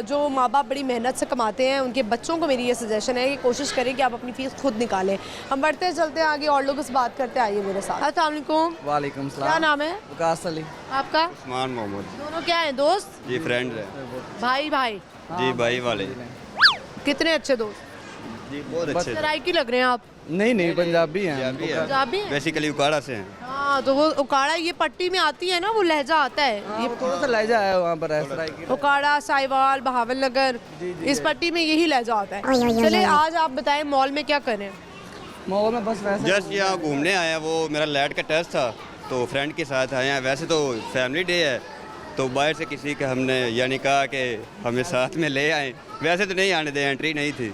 जो माँ बाप बड़ी मेहनत से कमाते हैं, उनके बच्चों को मेरी ये सजेशन है कि कोशिश करें कि आप अपनी फ़ीस खुद निकालें। हम बढ़ते चलते हैं आगे, और लोगों से बात करते आइए मेरे साथ। अस्सलाम वालेकुम। वालेकुम सलाम। क्या नाम है? विकास अली। आपका? उस्मान मोहम्मद। दोनों क्या है, दोस्त? जी फ्रेंड है। भाई भाई? जी भाई वाले। कितने अच्छे दोस्त? जी बहुत अच्छे। सराइकी लग रहे हैं आप। नहीं पंजाबी हैं। पंजाबी है। पंजाबी हैं? बेसिकली उकाड़ा से हैं। हाँ, तो वो उकाड़ा ये पट्टी में आती है ना, वो लहजा आता है। ये थोड़ा सा लहजा है वहाँ पर, उकाड़ा, साहिवाल, बहावल नगर, इस पट्टी में यही लहजा आता है। चले आज आप बताएं मॉल में क्या करें? मॉल में बस वैसे जस्ट यहाँ घूमने आया, वो मेरा लैट का टेस्ट था तो फ्रेंड के साथ आए हैं। वैसे तो फैमिली डे है, तो बाहर से किसी का हमने यानी कहा कि हमें साथ में ले आए। वैसे तो नहीं आने दे, एंट्री नहीं थी,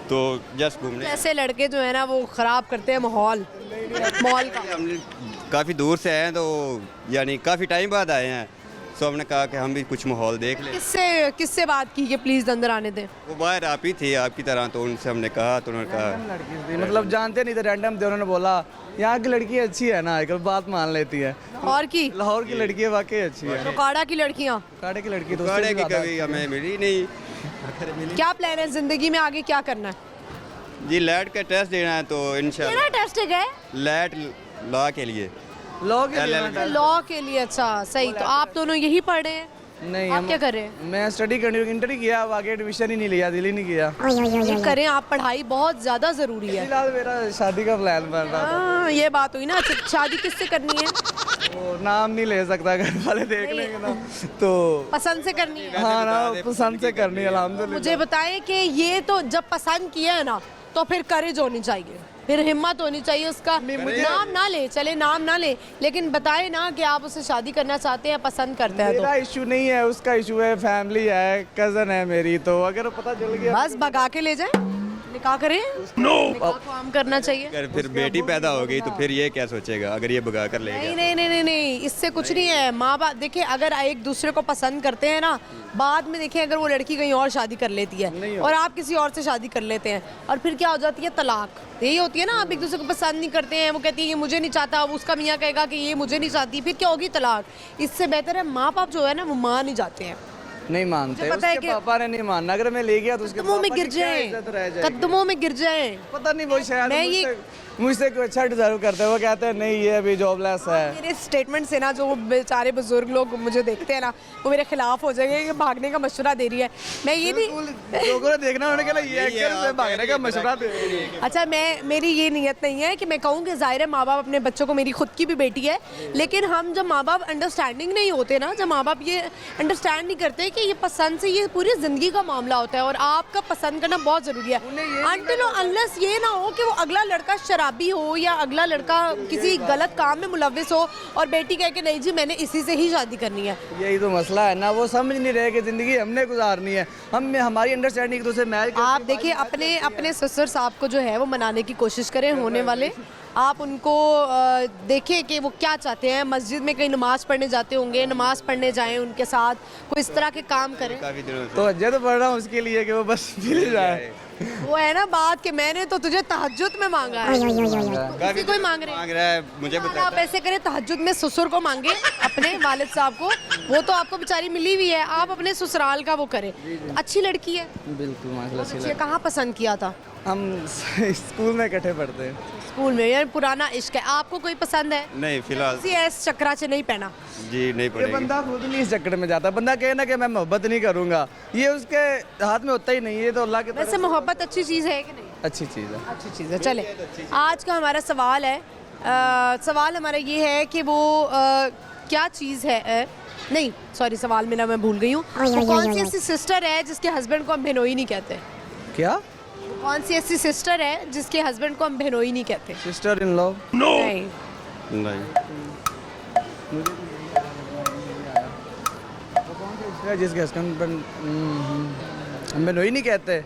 तो जस्ट घूमने। ऐसे लड़के जो है ना वो ख़राब करते हैं माहौल मॉल का। हमने काफ़ी दूर से आए हैं, तो यानी काफ़ी टाइम बाद आए हैं, तो हमने कहा कि हम भी कुछ माहौल देख लें। किससे बात की कि प्लीज़ अंदर आने दें? वो बाहर आप ही थी आपकी तरह, तो उनसे हमने कहा, तो उन्होंने कहा लड़की थी, मतलब जानते नहीं थे, रैंडम थे। उन्होंने बोला यहाँ की लड़की अच्छी है ना, एक बात मान लेती है। और की लाहौर की लड़की है, वाकई अच्छी है। उकाड़ा की लड़कियाँ? काड़े की लड़की तो उकाड़े की कभी हमें मिली नहीं। क्या प्लान है ज़िंदगी में, आगे क्या करना है? जी लैट का टेस्ट देना है, तो इंशाल्लाह टेस्ट है लैट लॉ के लिए। लॉ के लिए LL लॉ के लिए? अच्छा सही। तो आप दोनों यही पढ़ रहे हैं? नहीं, आप क्या कर रहे हैं? मैं स्टडी कंटिन्यू इंटर किया, अब आगे एडमिशन ही नहीं लिया, दिल ही नहीं किया। ये करें आप, पढ़ाई बहुत ज़्यादा ज़रूरी है। फिलहाल मेरा शादी का प्लान बन रहा था। हाँ, ये बात हुई ना। अच्छा, शादी किससे करनी है? वो नाम नहीं ले सकता, घर वाले देख लेंगे ना, तो पसंद से करनी है? हाँ ना, पसंद से करनी है अल्हम्दुलिल्लाह। मुझे बताएं कि ये तो जब पसंद किया है ना, तो फिर करेज होनी चाहिए, फिर हिम्मत होनी चाहिए उसका। नाम ना ले, चले नाम ना ले, लेकिन बताए ना कि आप उससे शादी करना चाहते हैं, पसंद करते हैं। मेरा इशू नहीं है, उसका इशू है, फैमिली है, कजन है मेरी, तो अगर पता चल गया बस भगा के ले जाए, निकाह करें। निकाह को आम करना चाहिए। अगर फिर बेटी पैदा हो गई तो फिर ये क्या सोचेगा अगर ये भगा कर ले नहीं गया? नहीं नहीं नहीं नहीं, इससे कुछ नहीं है। माँ बाप देखिए, अगर एक दूसरे को पसंद करते हैं ना, बाद में देखिए अगर वो लड़की कहीं और शादी कर लेती है और आप किसी और से शादी कर लेते हैं, और फिर क्या हो जाती है, तलाक। यही होती है ना, आप एक दूसरे को पसंद नहीं करते हैं, वो कहती है ये मुझे नहीं चाहता, अब उसका मियाँ कहेगा कि ये मुझे नहीं चाहती, फिर क्या होगी, तलाक। इससे बेहतर है माँ बाप जो है ना वो मान ही जाते हैं। नहीं मानते, मुझे पता है उसके कि- पापा ने नहीं मानना, अगर मैं ले गया तो उसके कदमों में पापा गिर की क्या जाए, इज्जत रह जाएगी? कदमों में गिर जाए। पता नहीं वो शायद मैं ये- मुझसे कुछ अच्छा डिजर्व करते हैं, वो कहते हैं नहीं ये अभी जॉबलेस है। मेरे स्टेटमेंट से ना जो बेचारे बुजुर्ग लोग मुझे देखते हैं ना, वो मेरे खिलाफ हो जाएंगे कि भागने का मशवरा दे रही है। मैं ये नहीं, लोगों ने देखना, उन्होंने कहना ये एक्टर से भागने का मशवरा दे रही है। अच्छा मेरी ये नियत नहीं है कि मैं कहूँ कि ज़ाहिर है माँ बाप अपने बच्चों को, मेरी खुद की भी बेटी है, लेकिन हम जब माँ बाप अंडरस्टैंडिंग नहीं होते ना, जब माँ बाप ये अंडरस्टैंड नहीं करते कि ये पसंद से ये पूरी ज़िंदगी का मामला होता है और आपका पसंद करना बहुत ज़रूरी है। अनटिल अनलेस ये ना हो कि वो अगला लड़का शराबी हो या अगला लड़का किसी गलत काम में मुलविस हो और बेटी कह के नहीं जी मैंने इसी से ही शादी करनी है। यही तो मसला है ना, वो समझ नहीं रहे कि ज़िंदगी हमने गुजारनी है, हम हमारी अंडरस्टैंडिंग एक दूसरे मैच। आप देखिए अपने ससुर साहब को जो है वो मनाने की कोशिश करें, होने वाले आप उनको देखें कि वो क्या चाहते हैं। मस्जिद में कहीं नमाज़ पढ़ने जाते होंगे, नमाज पढ़ने जाएं उनके साथ, कोई इस तरह के काम करें। काफ़ी दिनों से तो जद पढ़ रहा हूँ उसके लिए कि वो बस मिल जाए। वो है ना बात कि मैंने तो तुझे तहज्जुद में मांगा है, किसी कोई मांग रहा है मुझे अगर बताता आप ऐसे करें तहज्जुद में ससुर को मांगे अपने वालिद साहब को, वो तो आपको बेचारी मिली हुई है, आप अपने ससुराल का वो करें। अच्छी लड़की है, बिल्कुल माशाल्लाह से। ये कहाँ पसंद किया था? हम स्कूल में इकट्ठे पढ़ते हैं। स्कूल में, यार पुराना इश्क है। आपको कोई पसंद है? नहीं फिलहाल किसी ऐसे चक्रा से नहीं पहना? जी नहीं ये पड़ेगी। बंदा खुद नहीं इस चक्कर में जाता, बंदा कहे ना कि मैं मोहब्बत नहीं करूंगा, ये उसके हाथ में होता ही नहीं है। तो अल्लाह की तरफ वैसे मोहब्बत अच्छी चीज़ है कि नहीं? अच्छी चीज़ है। अच्छी चीज़ है। चले आज का हमारा सवाल है, सवाल हमारा ये है कि वो क्या चीज़ है नहीं सॉरी सवाल मेरा मैं भूल गई हूँ। वो कौन सी ऐसी सिस्टर है जिसके हस्बैंड को हम बहनोई नहीं कहते? क्या? कौन सी ऐसी सिस्टर है जिसके हस्बैंड को हम बहनोई नहीं कहते? Sister in law? नहीं। नहीं जिसके हस्बैंड हम बहनोई नहीं कहते।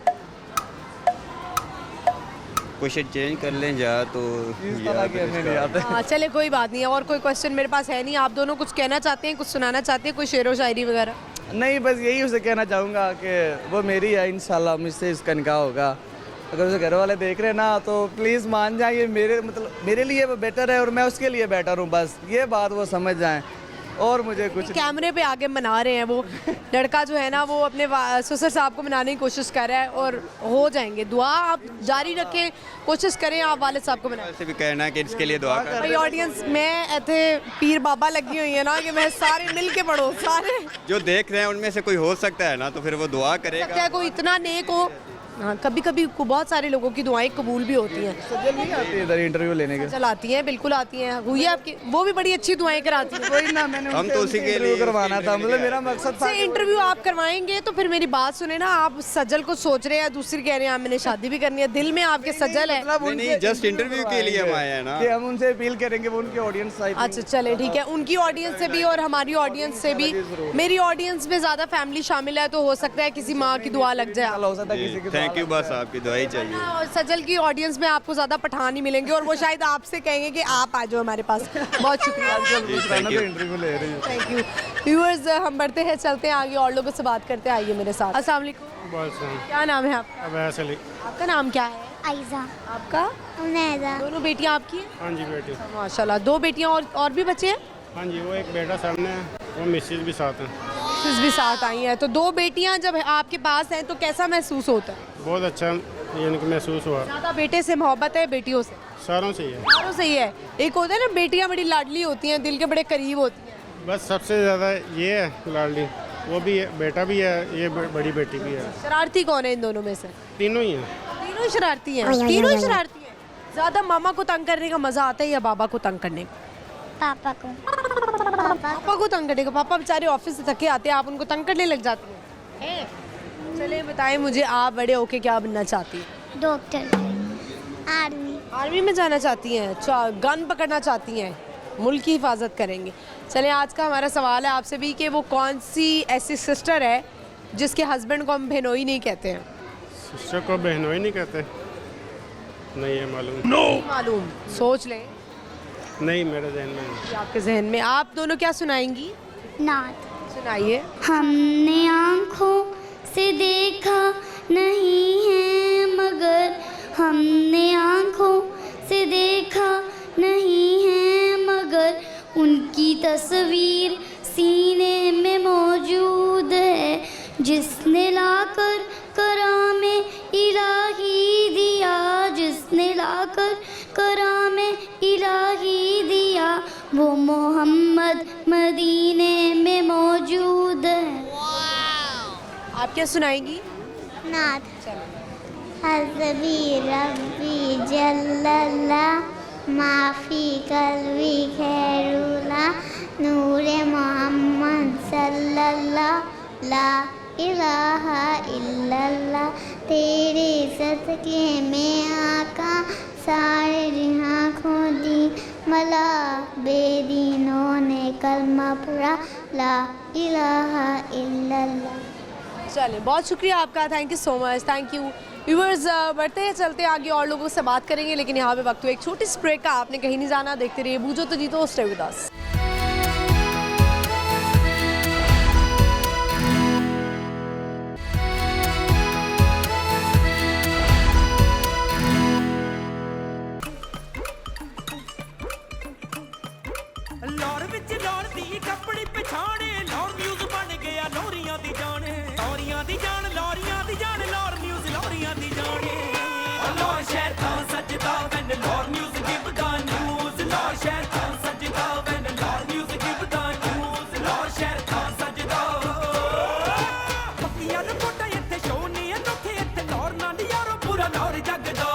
क्वेश्चन चेंज कर लें जा तो इस तरह के हमें नहीं आते। हाँ चले कोई बात नहीं है। और कोई क्वेश्चन मेरे पास है नहीं। आप दोनों कुछ कहना चाहते हैं, कुछ सुनाना चाहते हैं, कोई शेरो शायरी वगैरह? नहीं बस यही उसे कहना चाहूँगा कि वो मेरी है, इंशाल्लाह मुझसे इसका निकाह होगा। अगर उसे घर वाले देख रहे हैं ना तो प्लीज़ मान जाए, ये मेरे लिए वो बेटर है और मैं उसके लिए बेटर हूँ, बस ये बात वो समझ जाएं। और मुझे कुछ कैमरे पे आगे मना रहे हैं वो लड़का जो है ना, वो अपने ससुर साहब को मनाने की कोशिश कर रहा है और हो जाएंगे। दुआ आप जारी रखें, कोशिश करें आप वालिद साहब को मनाएं। ऐसे भी कहना है कि इसके लिए दुआ कर। भाई ऑडियंस में ऐसे पीर बाबा लगी हुई है ना कि मैं सारे मिल के पढ़ो, सारे जो देख रहे हैं उनमें से कोई हो सकता है ना, तो फिर वो दुआ सकता करेगा। है कोई इतना नेक हो। हाँ कभी कभी बहुत सारे लोगों की दुआएं कबूल भी होती हैं। सजल नहीं आती है इधर इंटरव्यू लेने के। चल आती हैं, बिल्कुल आती हैं। हुई है आपकी, वो भी बड़ी अच्छी दुआएं कराती हैं। वही ना, मैंने हम तो उसी के इंटरव्यू लिए करवाना था, मतलब मेरा मकसद था। से इंटरव्यू आप करवाएंगे तो फिर मेरी बात सुने ना, आप सजल को सोच रहे हैं, दूसरी कह रहे हैं मैंने शादी भी करनी है, दिल में आपके सजल है। मतलब नहीं जस्ट इंटरव्यू के लिए हम आए हैं ना, कि हम उनसे अपील करेंगे, वो उनकी ऑडियंस अच्छा चले ठीक है, उनकी ऑडियंस से भी और हमारी ऑडियंस से भी। मेरी ऑडियंस में ज़्यादा फैमिली शामिल है तो हो सकता है किसी माँ की दुआ लग जाए। हो सकता है किसी की। थैंक यू, बस आपकी दुआ ही चाहिए। और सजल की ऑडियंस में आपको ज़्यादा पठान ही मिलेंगे और वो शायद आपसे कहेंगे कि आप आ जाओ हमारे पास। बहुत शुक्रिया। इंटरव्यू ले रही है। थैंक यू व्यूअर्स, हम बढ़ते हैं, चलते हैं आगे और लोगों से बात करते हैं। आइए मेरे साथ। अस्सलाम वालेकुम, क्या नाम है आपका? आपका नाम क्या है? आइज़ा। आपका? उनैज़ा। दोनों बेटियां आपकी हैं? हाँ जी बेटी। माशाल्लाह। दो बेटियां और भी बच्चे हैं? हाँ जी, वो एक बेटा सामने है, वो मिसेज भी साथ हैं। मिसेज भी साथ आई हैं। तो दो बेटियां जब आपके पास हैं तो कैसा महसूस होता है? बहुत अच्छा यानी कि महसूस हुआ। ज़्यादा बेटे से मोहब्बत है बेटियों से? सारों से ही है। सारों से ही है। एक होता है ना बेटियां बड़ी लाडली होती हैं, दिल के बड़े करीब होती हैं। बस सबसे ज़्यादा ये है लाडली, वो भी है, बेटा भी है, ये बड़ी बेटी भी है। शरारती कौन है इन दोनों में से? तीनों ही हैं। तीनों ही शरारती हैं? तीनों ही शरारती हैं। ज़्यादा मामा को तंग करने का मज़ा आता है या बाबा को तंग करने का? पापा को। पापा को तंग करने का। पापा बेचारे ऑफिस से थके आते हैं, आप उनको तंग करने लग जाती हैं? चलिए बताएं मुझे, आप बड़े होके क्या बनना चाहती हैं? डॉक्टर। आर्मी। आर्मी में जाना चाहती हैं? अच्छा, गन पकड़ना चाहती हैं, मुल्क की हिफाजत करेंगे। चलें आज का हमारा सवाल है आपसे भी कि वो कौन सी ऐसी सिस्टर है जिसके हस्बैंड को हम बहनोई नहीं कहते हैं? सिस्टर को बहनोई नहीं कहते? नहीं है मालूम। नहीं मालूम, सोच लें। नहीं मेरे जहन में नहीं। आपके जहन में। आप दोनों क्या सुनाएंगी? नात। सुनाइए। हमने आँखों से देखा नहीं है मगर, हमने आँखों से देखा नहीं है मगर, उनकी तस्वीर सीने में मौजूद है। जिसने लाकर करामे इलाही दिया, जिसने लाकर करामे इलाही दिया, वो मोहम्मद मदीने में मौजूद है। आप क्या सुनाएंगी? नाथ हज़बी रब्बी जल्लल्ला माफ़ी कल्बी खैरुल्ला नूरे मोहम्मद सल्लल्लाहु ला इलाहा इल्लल्लाह, तेरे सदके में आका सारे जहाँ खो दी मला, बेदीनों ने कलमा पढ़ा ला इलाहा इल्लल्लाह। चलिए, बहुत शुक्रिया आपका, thank you so much, thank you. Viewers, बढ़ते हैं, चलते हैं आगे, और लोगों से बात करेंगे, लेकिन यहाँ पे वक्त हुआ एक छोटी सी ब्रेक का। आपने कहीं नहीं जाना, देखते रहिए बूझो तो जीतो, स्टे विद अस। लौर विच लौर दी कपड़ी पछाणे, लौर न्यूज़ बन गया लौरियां दी जाने, लौरियां दी जान, लौरियां दी जान, लौर न्यूज़ लौरियां दी जाने। लौर शहर था सजदा when Laur news give the news, Laur शहर था सजदा when Laur news give the news, Laur शहर था सजदा। पक्कियां रिपोर्टां इत्थे शो नहीं अनोखे, इत्थे लौर नाल यारो पूरा लौर जगदा,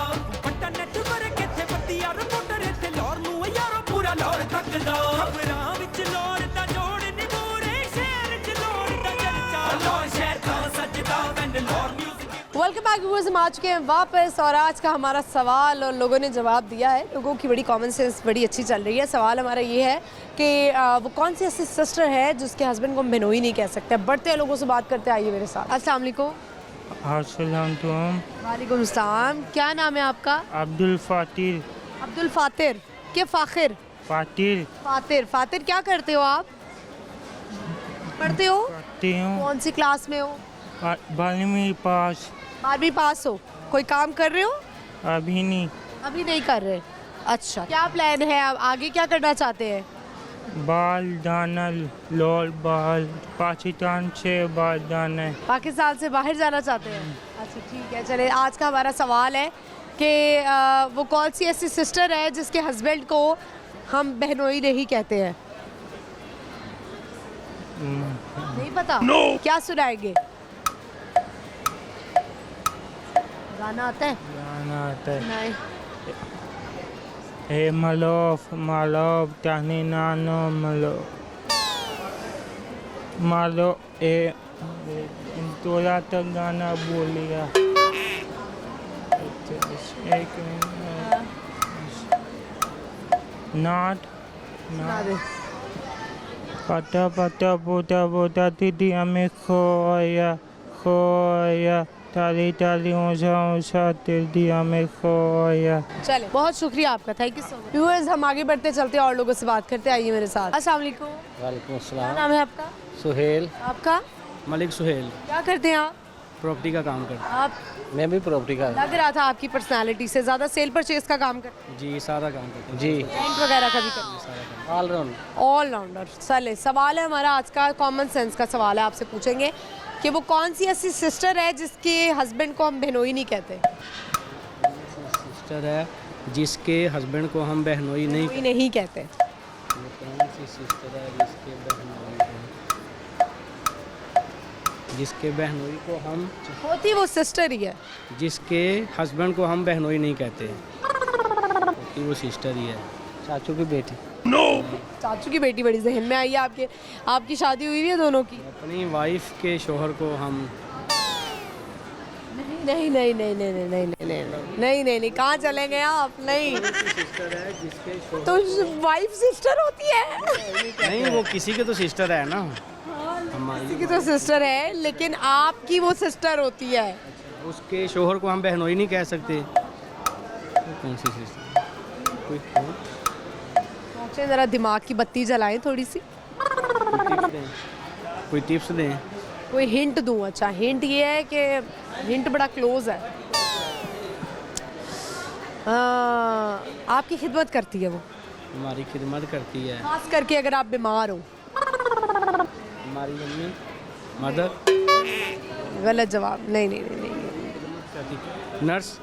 बट्टा नेटवर्क इत्थे बत्तियां रिपोर्टर, इत्थे लौर नूं यारो पूरा लौर तकदा। खबरां विच लौर दा जोड़ नी पूरे शहर च लौर दा चर्चा, लौर शहर था सजदा when Laur news. Welcome back viewers, हम आ चुके हैं वापस, और आज का हमारा सवाल और लोगों ने जवाब दिया है। लोगों की बड़ी कॉमन सेंस बड़ी अच्छी चल रही है। सवाल हमारा ये है कि वो कौन सी ऐसी सिस्टर है जिसके हस्बैंड को हम बेनोई नहीं कह सकते। बढ़ते हैं, लोगों से बात करते, आइए मेरे साथ। अस्सलाम वालेकुम। वालेकुम अस्सलाम। क्या नाम है आपका? अब्दुल फातिर। अब्दुल फातिर के फाखिर? फातिर। फातिर, फातिर क्या करते हो आप? पढ़ते हो? पढ़ती हूँ। कौन सी क्लास में हो? 12वीं पास। 12वीं पास हो। कोई काम कर रहे हो? अभी नहीं। अभी नहीं कर रहे। अच्छा, क्या प्लान है, आप आगे क्या करना चाहते हैं? बाल दाना, लोल बाल, पाकिस्तान से बाल दाना। पाकिस्तान से बाहर जाना चाहते हैं? अच्छा ठीक है, चले। आज का हमारा सवाल है कि वो कौन सी ऐसी सिस्टर है जिसके हस्बैंड को हम बहनोई नहीं कहते हैं? नहीं पता? क्या सुनाएंगे? गाना आता है? गाना आता है। नहीं। ए मलोफ मलोफ तानी नानो मलो मालो ए तोरा तो गाना बोलिया। एक नाट पता पता पोता पोता दीदी हमें खोया खोया, ताली ताली ऊंचा ऊंचा तेरी हमें खोया। चले, बहुत शुक्रिया आपका, thank you so much. Viewers, हम आगे बढ़ते चलते और लोगों से बात करते, आइए मेरे साथ। अस्सलाम वालेकुम। वालेकुम क्या अस्सलाम। नाम है आपका? सुहेल। आपका? मलिक सुहेल। क्या करते हैं आप? प्रॉपर्टी का काम करता आप? मैं भी प्रॉपर्टी का। लग रहा था आपकी पर्सनालिटी से ज़्यादा सेल परचेज का काम करते हैं। जी, सारा काम करता हूँ। जी, रेंट वगैरह का भी करते हैं? ऑलराउंड। ऑलराउंडर। चले, सवाल है हमारा आज का, कॉमन सेंस का सवाल है। आपसे पूछेंगे कि वो कौन सी ऐसी सिस्टर है जिसके हस्बैंड को हम बहनोई नहीं कहते? सिस्टर है जिसके हस्बैंड को हम बहनोई नहीं कहते। कौन सी सिस्टर है जिसके बहनोई को हम होती वो सिस्टर ही है जिसके हस्बैंड को हम बहनोई नहीं कहते, होती वो सिस्टर ही है। चाचू की बेटी। चाचू की बेटी बड़ी जहन में आई है आपके। आपकी शादी हुई है दोनों की? अपनी वाइफ के शोहर को हम नहीं नहीं नहीं नहीं नहीं नहीं नहीं नहीं नहीं नहीं नहीं, कहाँ चले गए आप? नहीं, सिस्टर है जिसके तो वाइफ सिस्टर होती है? नहीं, वो किसी के तो सिस्टर है ना। किसी की तो सिस्टर है, लेकिन आपकी वो सिस्टर होती है। उसके शोहर को हम बहनोई नहीं कह सकते। कौन सी सिस्टर? कोई सोचें, ज़रा दिमाग की बत्ती जलाएं थोड़ी सी। कोई टिप्स दें? कोई हिंट दूं? अच्छा, हिंट ये है कि हिंट बड़ा क्लोज है। आपकी खिदमत करती है वो? हमारी खिदमत करती है, खास करके अगर आप बीमार हो। हमारी मम्मी, मदर। गलत जवाब। नहीं नहीं नहीं, नहीं। नर्स।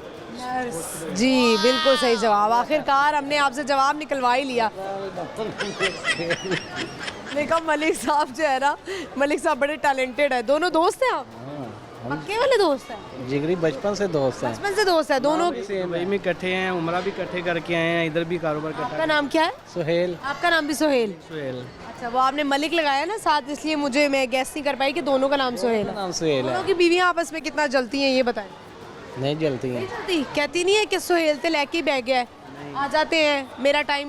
जी बिल्कुल सही जवाब। आखिरकार हमने आपसे जवाब निकलवा ही लिया। देखा मलिक साहब जो है ना, मलिक साहब बड़े टैलेंटेड है। दोनों दोस्त हैं आप? पक्के वाले दोस्त हैं? जिगरी बचपन से दोस्त हैं। बचपन से दोस्त है दोनों। वही में इकट्ठे हैं, उम्रा भी इकट्ठे करके आए हैं, इधर भी कारोबार करते आपका नाम क्या है? सुहेल। आपका नाम भी सुहेल? सुहेल। अच्छा, वो आपने मलिक लगाया ना साथ, इसलिए मुझे मैं गैस नहीं कर पाई कि दोनों का नाम सुहेल है। नाम सुहेल है। दोनों की बीवियां आपस में कितना जलती हैं ये बताएं। नहीं जलती हैं। जलती कहती नहीं है कि सुहेल तो लेके ही बह गया है, आ जाते हैं, मेरा टाइम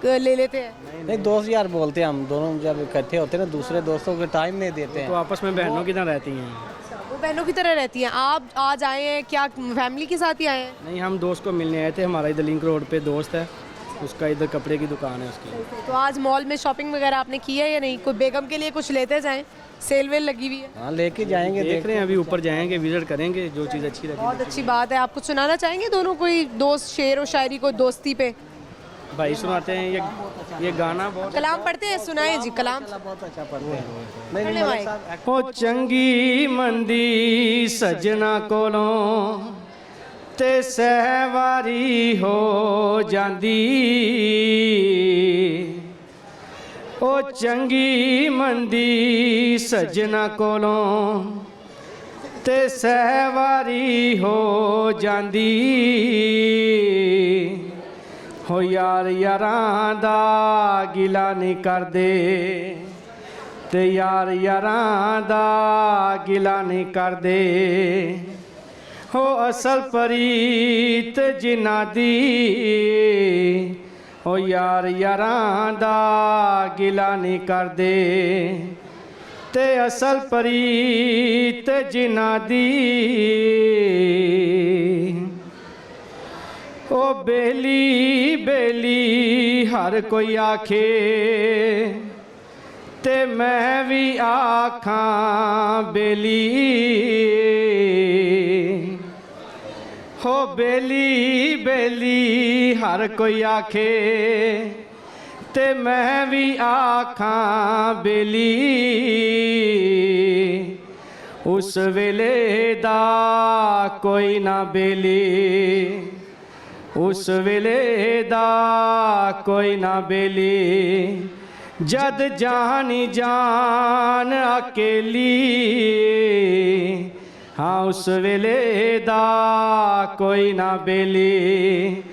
ले लेते हैं। नहीं दोस्त यार बोलते हैं, हम दोनों जब इकट्ठे होते हैं ना दूसरे दोस्तों को टाइम नहीं देते हैं। तो आपस में बहनों की तरह रहती हैं। वो बहनों की तरह रहती हैं। आप आज आए हैं क्या फैमिली के साथ ही आए हैं? नहीं, हम दोस्त को मिलने आए थे। हमारा इधर लिंक रोड पे दोस्त है, उसका इधर कपड़े की दुकान है उसकी। तो आज मॉल में शॉपिंग वगैरह आपने की है या नहीं? कोई बेगम के लिए कुछ लेते जाएं, सेल वेल लगी हुई है। हाँ लेके जाएंगे, देख रहे हैं अभी ऊपर जाएंगे, विजिट करेंगे, जो चीज़ अच्छी लगे। बहुत अच्छी बात है। आप कुछ सुनाना चाहेंगे दोनों, कोई दोस्त शेर और शायरी को दोस्ती पे? भाई सुनाते हैं ये गाना बहुत कलाम पढ़ते हैं, सुनाए जी कलाम। बहुत अच्छा पढ़ते हैं। ओ चंगी मंदी सजना कोलों ते सहवारी हो जांदी, ओ चंगी मंदी सजना कोलों ते सहवारी हो जांदी, हो यार यारां दा गिला नहीं कर दे, ते यार यारां दा गिला नहीं कर दे, हो असल परीत जिन्ना दी, हो यार यारां दा गिला नहीं कर दे, ते असल परीत जिन्ना दी, ओ बेली बेली हर कोई आखे, ते मैं भी आखां बेली, हो बेली बेली हर कोई आखे, ते मैं भी आखां बेली, उस वेले दा कोई ना बेली, उस वेले दा कोई ना बेली, जद जानी जान अकेली, हाँ उस वेले दा कोई ना बेली,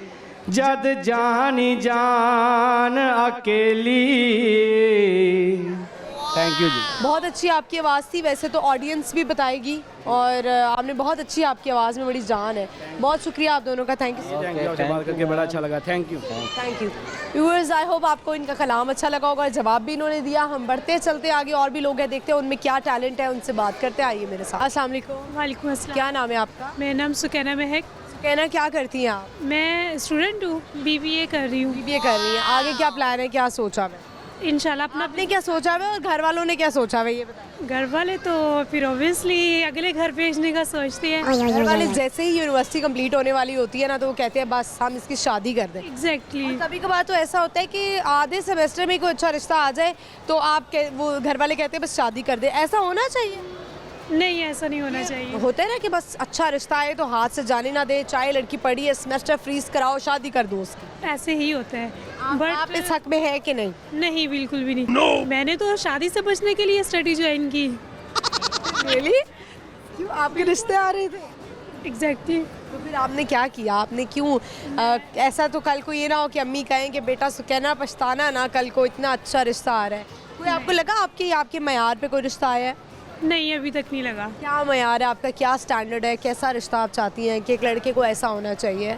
जद जानी जान अकेली। थैंक यू जी। बहुत अच्छी आपकी आवाज़ थी। वैसे तो ऑडियंस भी बताएगी, और आपने बहुत अच्छी, आपकी आवाज़ में बड़ी जान है। बहुत शुक्रिया आप दोनों का। Thank you. आपसे बात करके बड़ा अच्छा लगा। Thank you. Thank you viewers. I hope आपको इनका कलाम अच्छा लगा होगा, जवाब भी इन्होंने दिया। हम बढ़ते चलते आगे, और भी लोग हैं, देखते हैं उनमें क्या टैलेंट है, उनसे बात करते हैं। आइए मेरे साथ। अस्सलाम वालेकुम। वालेकुम अस्सलाम। क्या नाम है आपका? मेरा नाम सुकैना महक। सुकैना, क्या करती हैं आप? मैं स्टूडेंट हूँ, BBA कर रही हूँ। BBA कर रही हैं। आगे क्या प्लान है, क्या सोचा है? इंशाल्लाह अपना। आपने क्या सोचा है और घर वालों ने क्या सोचा है ये बताएं। घर वाले तो फिर ऑब्वियसली अगले घर भेजने का सोचते हैं। घर वाले जैसे ही यूनिवर्सिटी कंप्लीट होने वाली होती है ना, तो वो कहते हैं बस हम इसकी शादी कर दें। एग्जैक्टली। कभी कभार तो ऐसा होता है कि आधे सेमेस्टर में कोई अच्छा रिश्ता आ जाए तो वो घर वाले कहते हैं बस शादी कर दे। ऐसा होना चाहिए? नहीं, ऐसा नहीं होना चाहिए। होता है ना कि बस अच्छा रिश्ता आए तो हाथ से जाने ना दे, चाहे लड़की पढ़ी है, सेमेस्टर फ्रीज कराओ, शादी कर दो उसकी। ऐसे ही होता है। बट आप इस हक में है कि नहीं? नहीं, बिल्कुल भी नहीं। मैंने तो शादी से बचने के लिए स्टडी ज्वाइन की। रियली? क्यों, आपके रिश्ते आ रहे थे? एग्जैक्टली। तो फिर आपने क्या किया? आपने क्यों ऐसा तो कल को ये ना हो कि अम्मी कहें कि बेटा सुकैना पछताना ना, कल को इतना अच्छा रिश्ता आ रहा है। कोई आपको लगा आपके मयार पे कोई रिश्ता आया है? नहीं, अभी तक नहीं लगा। क्या मयार है आपका, क्या स्टैंडर्ड है, कैसा रिश्ता आप चाहती हैं कि एक लड़के को ऐसा होना चाहिए?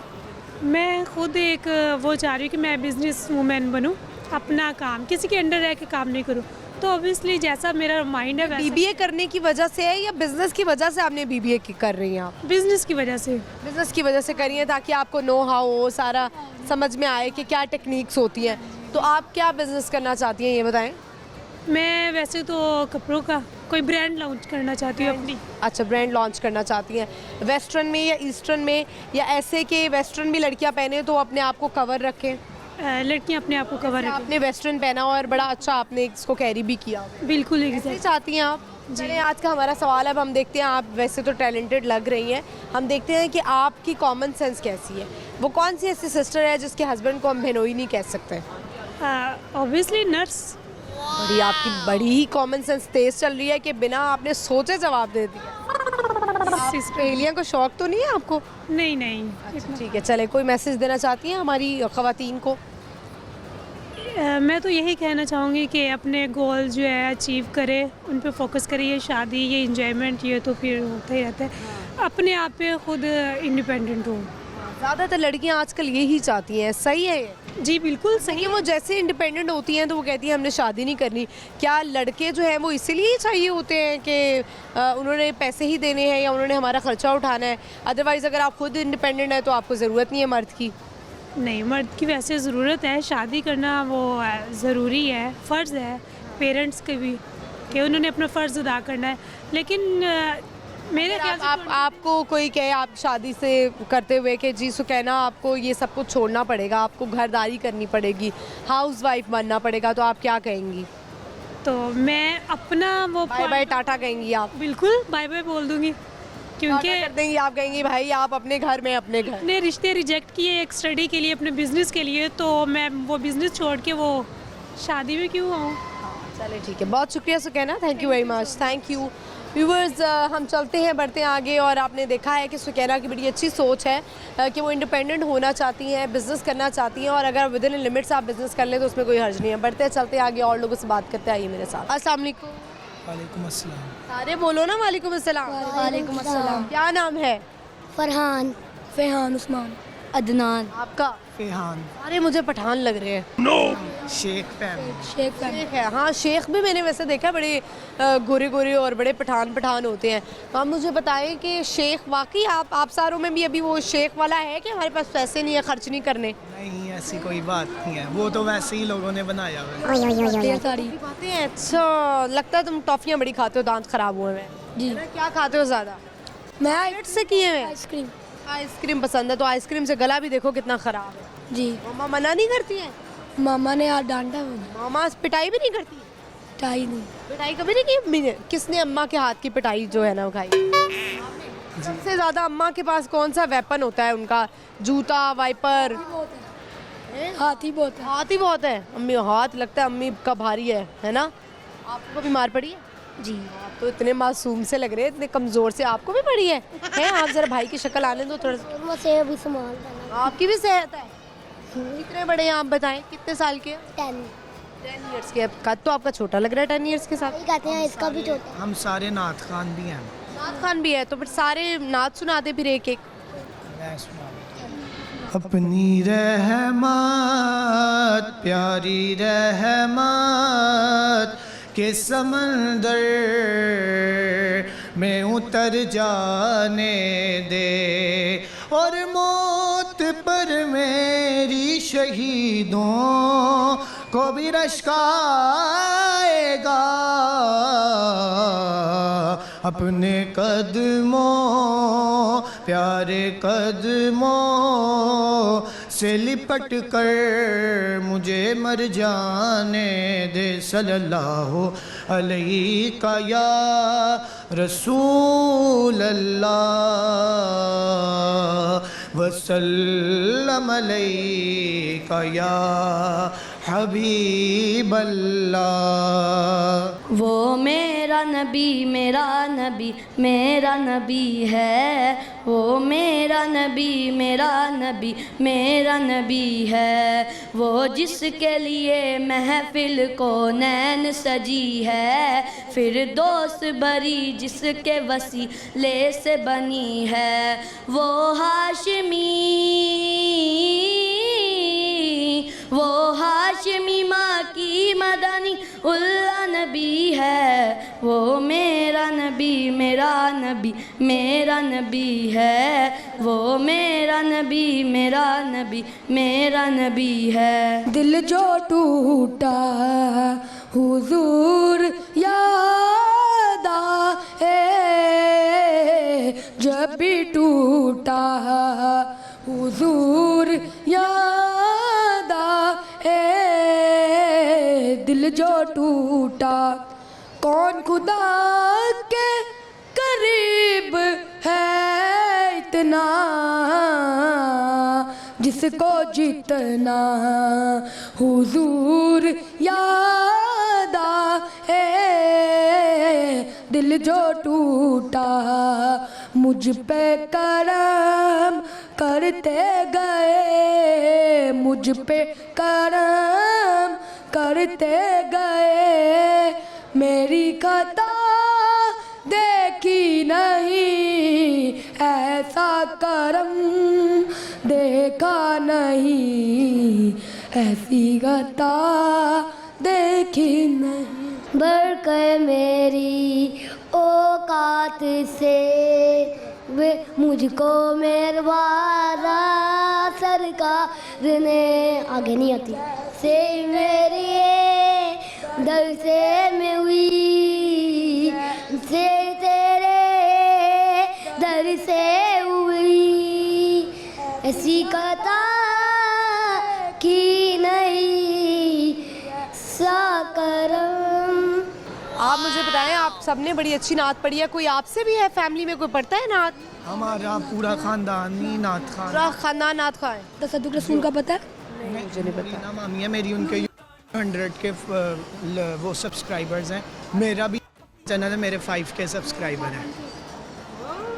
मैं खुद एक वो चाह रही हूँ कि मैं बिजनेस वूमेन बनूँ, अपना काम, किसी के अंडर रह के काम नहीं करूँ। तो ऑब्वियसली जैसा मेरा माइंड है। BBA करने की वजह से है या बिजनेस की वजह से आपने BBA कर रही हैं आप? बिजनेस की वजह से। बिजनेस की वजह से करी है ताकि आपको नो हाउ हो, सारा समझ में आए कि क्या टेक्निक्स होती हैं। तो आप क्या बिजनेस करना चाहती हैं ये बताएं। मैं वैसे तो कपड़ों का कोई ब्रांड लॉन्च करना चाहती हूँ अपनी। अच्छा, ब्रांड लॉन्च करना चाहती हैं। वेस्टर्न में या ईस्टर्न में, या ऐसे कि वेस्टर्न भी लड़कियाँ पहने तो अपने आप को कवर रखें? लड़कियाँ अपने आप को कवर रखें। आपने वेस्टर्न पहना और बड़ा अच्छा आपने इसको कैरी भी किया। बिल्कुल ऐसे चाहती हैं आप? चलिए आज का हमारा सवाल, अब हम देखते हैं, आप वैसे तो टैलेंटेड लग रही हैं, हम देखते हैं कि आपकी कॉमन सेंस कैसी है। वो कौन सी ऐसी सिस्टर है जिसके हस्बैंड को हम बहनोई नहीं कह सकते? Obviously nurse. बड़ी आपकी बड़ी ही कॉमन सेंस तेज चल रही है कि बिना आपने सोचे जवाब दे दिया। पहेलियाँ को शौक तो नहीं है आपको? नहीं नहीं। अच्छा ठीक है, चले कोई मैसेज देना चाहती हैं हमारी ख़वातीन को? मैं तो यही कहना चाहूँगी कि अपने गोल जो है अचीव करें, उन पे फोकस करें। ये शादी, ये इंजॉयमेंट, ये तो फिर होता ही रहता है। अपने आप पे खुद इंडिपेंडेंट हो। ज़्यादातर लड़कियां आजकल यही चाहती हैं, सही है ये? जी बिल्कुल सही है। वो जैसे इंडिपेंडेंट होती हैं तो वो कहती हैं हमने शादी नहीं करनी। क्या लड़के जो हैं वो इसीलिए ही चाहिए होते हैं कि उन्होंने पैसे ही देने हैं या उन्होंने हमारा ख़र्चा उठाना है? अदरवाइज़ अगर आप खुद इंडिपेंडेंट है तो आपको ज़रूरत नहीं है मर्द की। नहीं, मर्द की वैसे ज़रूरत है, शादी करना वो ज़रूरी है, फ़र्ज़ है पेरेंट्स के भी कि उन्होंने अपना फ़र्ज़ अदा करना है। लेकिन मेरे ख्याल से आपको कोई कहे आप शादी से करते हुए कि जी सुकैना आपको ये सब कुछ छोड़ना पड़ेगा, आपको घरदारी करनी पड़ेगी, हाउस वाइफ बनना पड़ेगा, तो आप क्या कहेंगी? तो मैं अपना वो बाय बाय टाटा कहेंगी आप? बिल्कुल बाय बाय बोल दूँगी, क्योंकि कर देंगी आप, कहेंगी भाई आप अपने घर में अपने घर। अपने रिश्ते रिजेक्ट किए एक स्टडी के लिए, अपने बिजनेस के लिए, तो मैं वो बिजनेस छोड़ के वो शादी में क्यों आऊँ? चले ठीक है, बहुत शुक्रिया Sukaina, thank you very much, thank you. Viewers, हम चलते हैं, बढ़ते हैं आगे, और आपने देखा है कि सुकैना की बड़ी अच्छी सोच है कि वो इंडिपेंडेंट होना चाहती हैं, बिज़नेस करना चाहती हैं, और अगर विद इन लिमिट्स आप बिज़नेस कर लें तो उसमें कोई हर्ज नहीं है। बढ़ते हैं, चलते हैं आगे, और लोगों से बात करते हैं, आइए मेरे साथ। अस्सलाम वालेकुम। वालेकुम अस्सलाम। सारे बोलो ना वालेकुम अस्सलाम। वालेकुम अस्सलाम। क्या नाम है? फरहान, फेहान, उस्मान, अदनान। आपका? फेहान। अरे मुझे पठान लग रहे हैं। शेख फैमिली। शेख है, हाँ शेख भी मैंने वैसे देखा, बड़े गोरे गोरे और बड़े पठान होते हैं। तो आप मुझे बताएं कि शेख वाकई आप सारों में भी अभी वो शेख वाला है कि हमारे पास पैसे नहीं है खर्च नहीं करने? नहीं, ऐसी कोई बात नहीं है, वो तो वैसे ही लोगों ने बनाया हुआ है। ढेर सारी बातें हैं। अच्छा, लगता है तुम टॉफियाँ बड़ी खाते हो, दांत खराब हुए हैं जी। क्या खाते हो ज़्यादा? मैं से किए हुए आइसक्रीम। आइसक्रीम पसंद है, तो आइसक्रीम से गला भी देखो कितना ख़राब है जी। मामा मना नहीं करती हैं? मामा ने यार डांटा मुझे। मामा पिटाई भी नहीं करती? पिटाई नहीं। पिटाई कभी नहीं की अम्मी ने? किसने अम्मा के हाथ की पिटाई जो है ना खाई? सबसे ज़्यादा अम्मा के पास कौन सा वेपन होता है उनका? जूता, वाइपर? हाथी बहुत है। हाथी बहुत है। अम्मी हाथ लगता है अम्मी का भारी है ना? आपको भी मार पड़ी है? जी। आप तो इतने मासूम से लग रहे हैं, इतने कमज़ोर से। आपको भी पड़ी है? आप ज़रा भाई की शक्ल आने दो थोड़ा सा। सेहत भी संभाल। आपकी भी सेहत है? कितने बड़े हैं आप बताएं, कितने साल के? 10 ईयर्स के। कद तो आपका छोटा लग रहा है 10 ईयर्स के साथ। कहते हैं इसका भी छोटा। हम सारे नात खान भी हैं। नात खान भी है, तो फिर सारे नात सुनाते फिर एक एक। अपनी रहमत प्यारी रहमत के समंदर में उतर जाने दे, और मौत पर मेरी शहीदों को भी रश्क आएगा। अपने कदमों प्यारे कदमों से लिपट कर मुझे मर जाने दे। सल्लल्लाहु अलैका या रसूल अल्लाह वसल्लम अलैका या हबीब अल्लाह। वो मेरा नबी मेरा नबी मेरा नबी है, वो मेरा नबी मेरा नबी मेरा नबी है, वो जिसके लिए महफिल को नैन सजी है, फिर दोस्त बरी जिसके वसीले से बनी है, वो हाशमी वो हाशमी माँ की मदनी उल्ला नबी है, वो मेरा नबी मेरा नबी मेरा नबी है, वो मेरा नबी मेरा नबी मेरा नबी है। दिल जो टूटा हुजूर याद आए, जब भी टूटा हुजूर याद आए, दिल जो टूटा कौन खुदा के करीब है इतना, जिसको जितना हुजूर याद आए, दिल जो टूटा मुझ पे करम करते गए, मुझ पे करम करते गए, मेरी खता देखी नहीं, ऐसा करम देखा नहीं, ऐसी खता देखी नहीं। बरकत मेरी औकात से वे मुझको मेरवारा सरकार ने, आगे नहीं आती, से मेरी दर से में हुई, से तेरे दर से हुई, ऐसी कथा की नहीं सा करम। आप मुझे बताएं, आप सबने बड़ी अच्छी नात पढ़ी है, कोई आपसे भी है फैमिली में कोई पढ़ता है नात? हमारा पूरा खानदान ही नात खान, पूरा खानदान नात खान है। तसद्दुक रसूल का पता है? मुझे नहीं पता। ना मामी है मेरी, उनके 100 के वो सब्सक्राइबर्स हैं। मेरा भी चैनल है, मेरे 5 के सब्सक्राइबर हैं।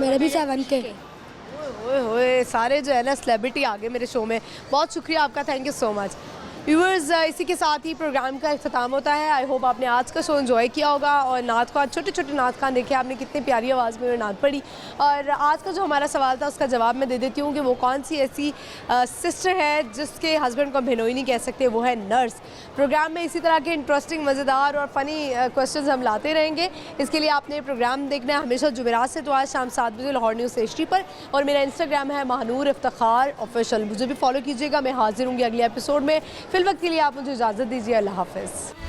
मेरे भी 7 के। ओए होए, सारे जो है ना सेलिब्रिटी आ गए मेरे शो में। बहुत शुक्रिया आपका, thank you so much. Viewers, इसी के साथ ही प्रोग्राम का इख्तिताम होता है। आई होप आपने आज का शो एंजॉय किया होगा और नात खान, छोटे छोटे नात खान देखे आपने, कितनी प्यारी आवाज़ में नात पढ़ी। और आज का जो हमारा सवाल था उसका जवाब मैं दे देती हूँ कि वो कौन सी ऐसी सिस्टर है जिसके हस्बैंड को हम बहनोई नहीं कह सकते, वो है नर्स। प्रोग्राम में इसी तरह के इंटरेस्टिंग, मज़ेदार और फ़नी क्वेश्चन हम लाते रहेंगे। इसके लिए आपने प्रोग्राम देखना है हमेशा जुमेरात से तो आज शाम 7 बजे लाहौर न्यूज़ HD पर, और मेरा इंस्टाग्राम है महानूर इफ्तिखार ऑफिशियल, मुझे भी फॉलो कीजिएगा। मैं हाजिर होंगी अगले एपिसोड में। फिल वक्त के लिए आप मुझे इजाज़त दीजिए। अल्लाह हाफ़िज़।